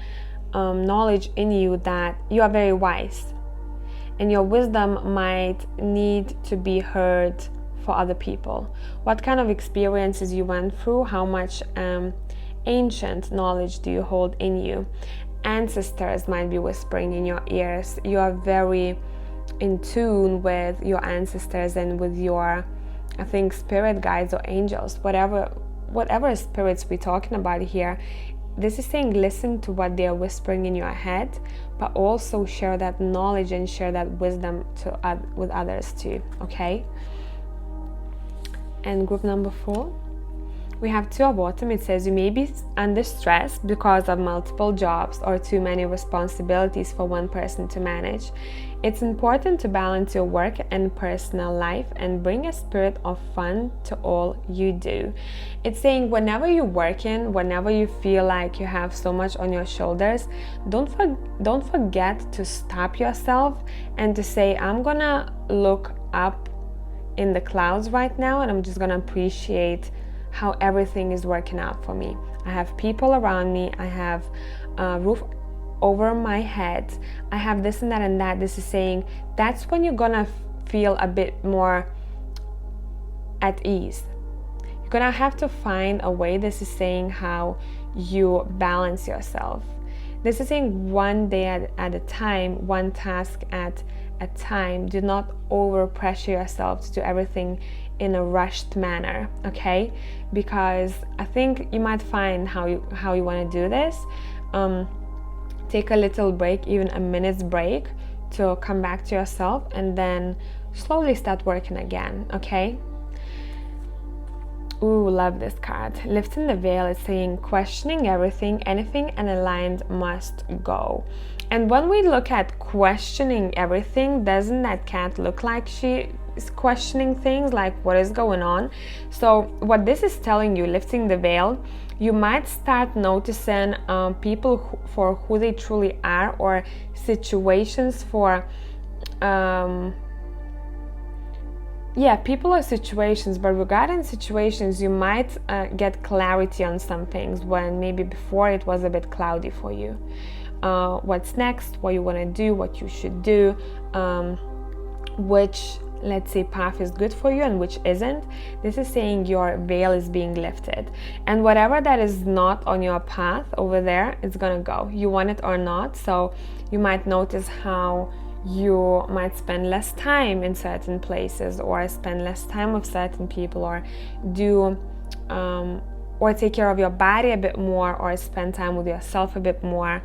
knowledge in you that you are very wise. And your wisdom might need to be heard for other people. What kind of experiences you went through, how much ancient knowledge do you hold in you? Ancestors might be whispering in your ears. You are very in tune with your ancestors and with your, I think, spirit guides or angels, whatever spirits we're talking about here. This is saying listen to what they are whispering in your head, but also share that knowledge and share that wisdom with others too, okay? And group number 4, we have 2 at bottom. It says you may be under stress because of multiple jobs or too many responsibilities for one person to manage. It's important to balance your work and personal life and bring a spirit of fun to all you do. It's saying whenever you're working, whenever you feel like you have so much on your shoulders, don't forget to stop yourself and to say, I'm gonna look up in the clouds right now and I'm just gonna appreciate how everything is working out for me. I have people around me, I have a roof over my head, I have this and that and that. This is saying that's when you're gonna feel a bit more at ease. You're gonna have to find a way. This is saying how you balance yourself. This is saying one day at a time, one task at a time. Do not over pressure yourself to do everything in a rushed manner, okay? Because I think you might find how you want to do this. Take a little break, even a minute's break, to come back to yourself and then slowly start working again, okay? Ooh, love this card. Lifting the veil is saying questioning everything, anything unaligned must go. And when we look at questioning everything, doesn't that cat look like she is questioning things, like what is going on? So what this is telling you, lifting the veil, you might start noticing people for who they truly are, or situations for people or situations. But regarding situations, you might get clarity on some things when maybe before it was a bit cloudy for you. What's next, what you want to do, what you should do, which, let's say, path is good for you and which isn't. This is saying your veil is being lifted, and whatever that is not on your path over there, it's gonna go, you want it or not. So you might notice how you might spend less time in certain places, or spend less time with certain people, or do or take care of your body a bit more, or spend time with yourself a bit more,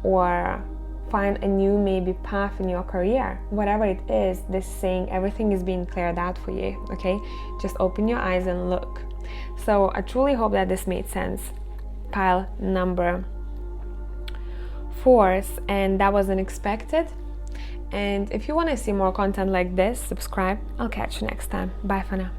or find a new maybe path in your career. Whatever it is, this is saying everything is being cleared out for you, okay? Just open your eyes and look. So I truly hope that this made sense. Pile number 4, and that was unexpected. And if you want to see more content like this, subscribe. I'll catch you next time. Bye for now.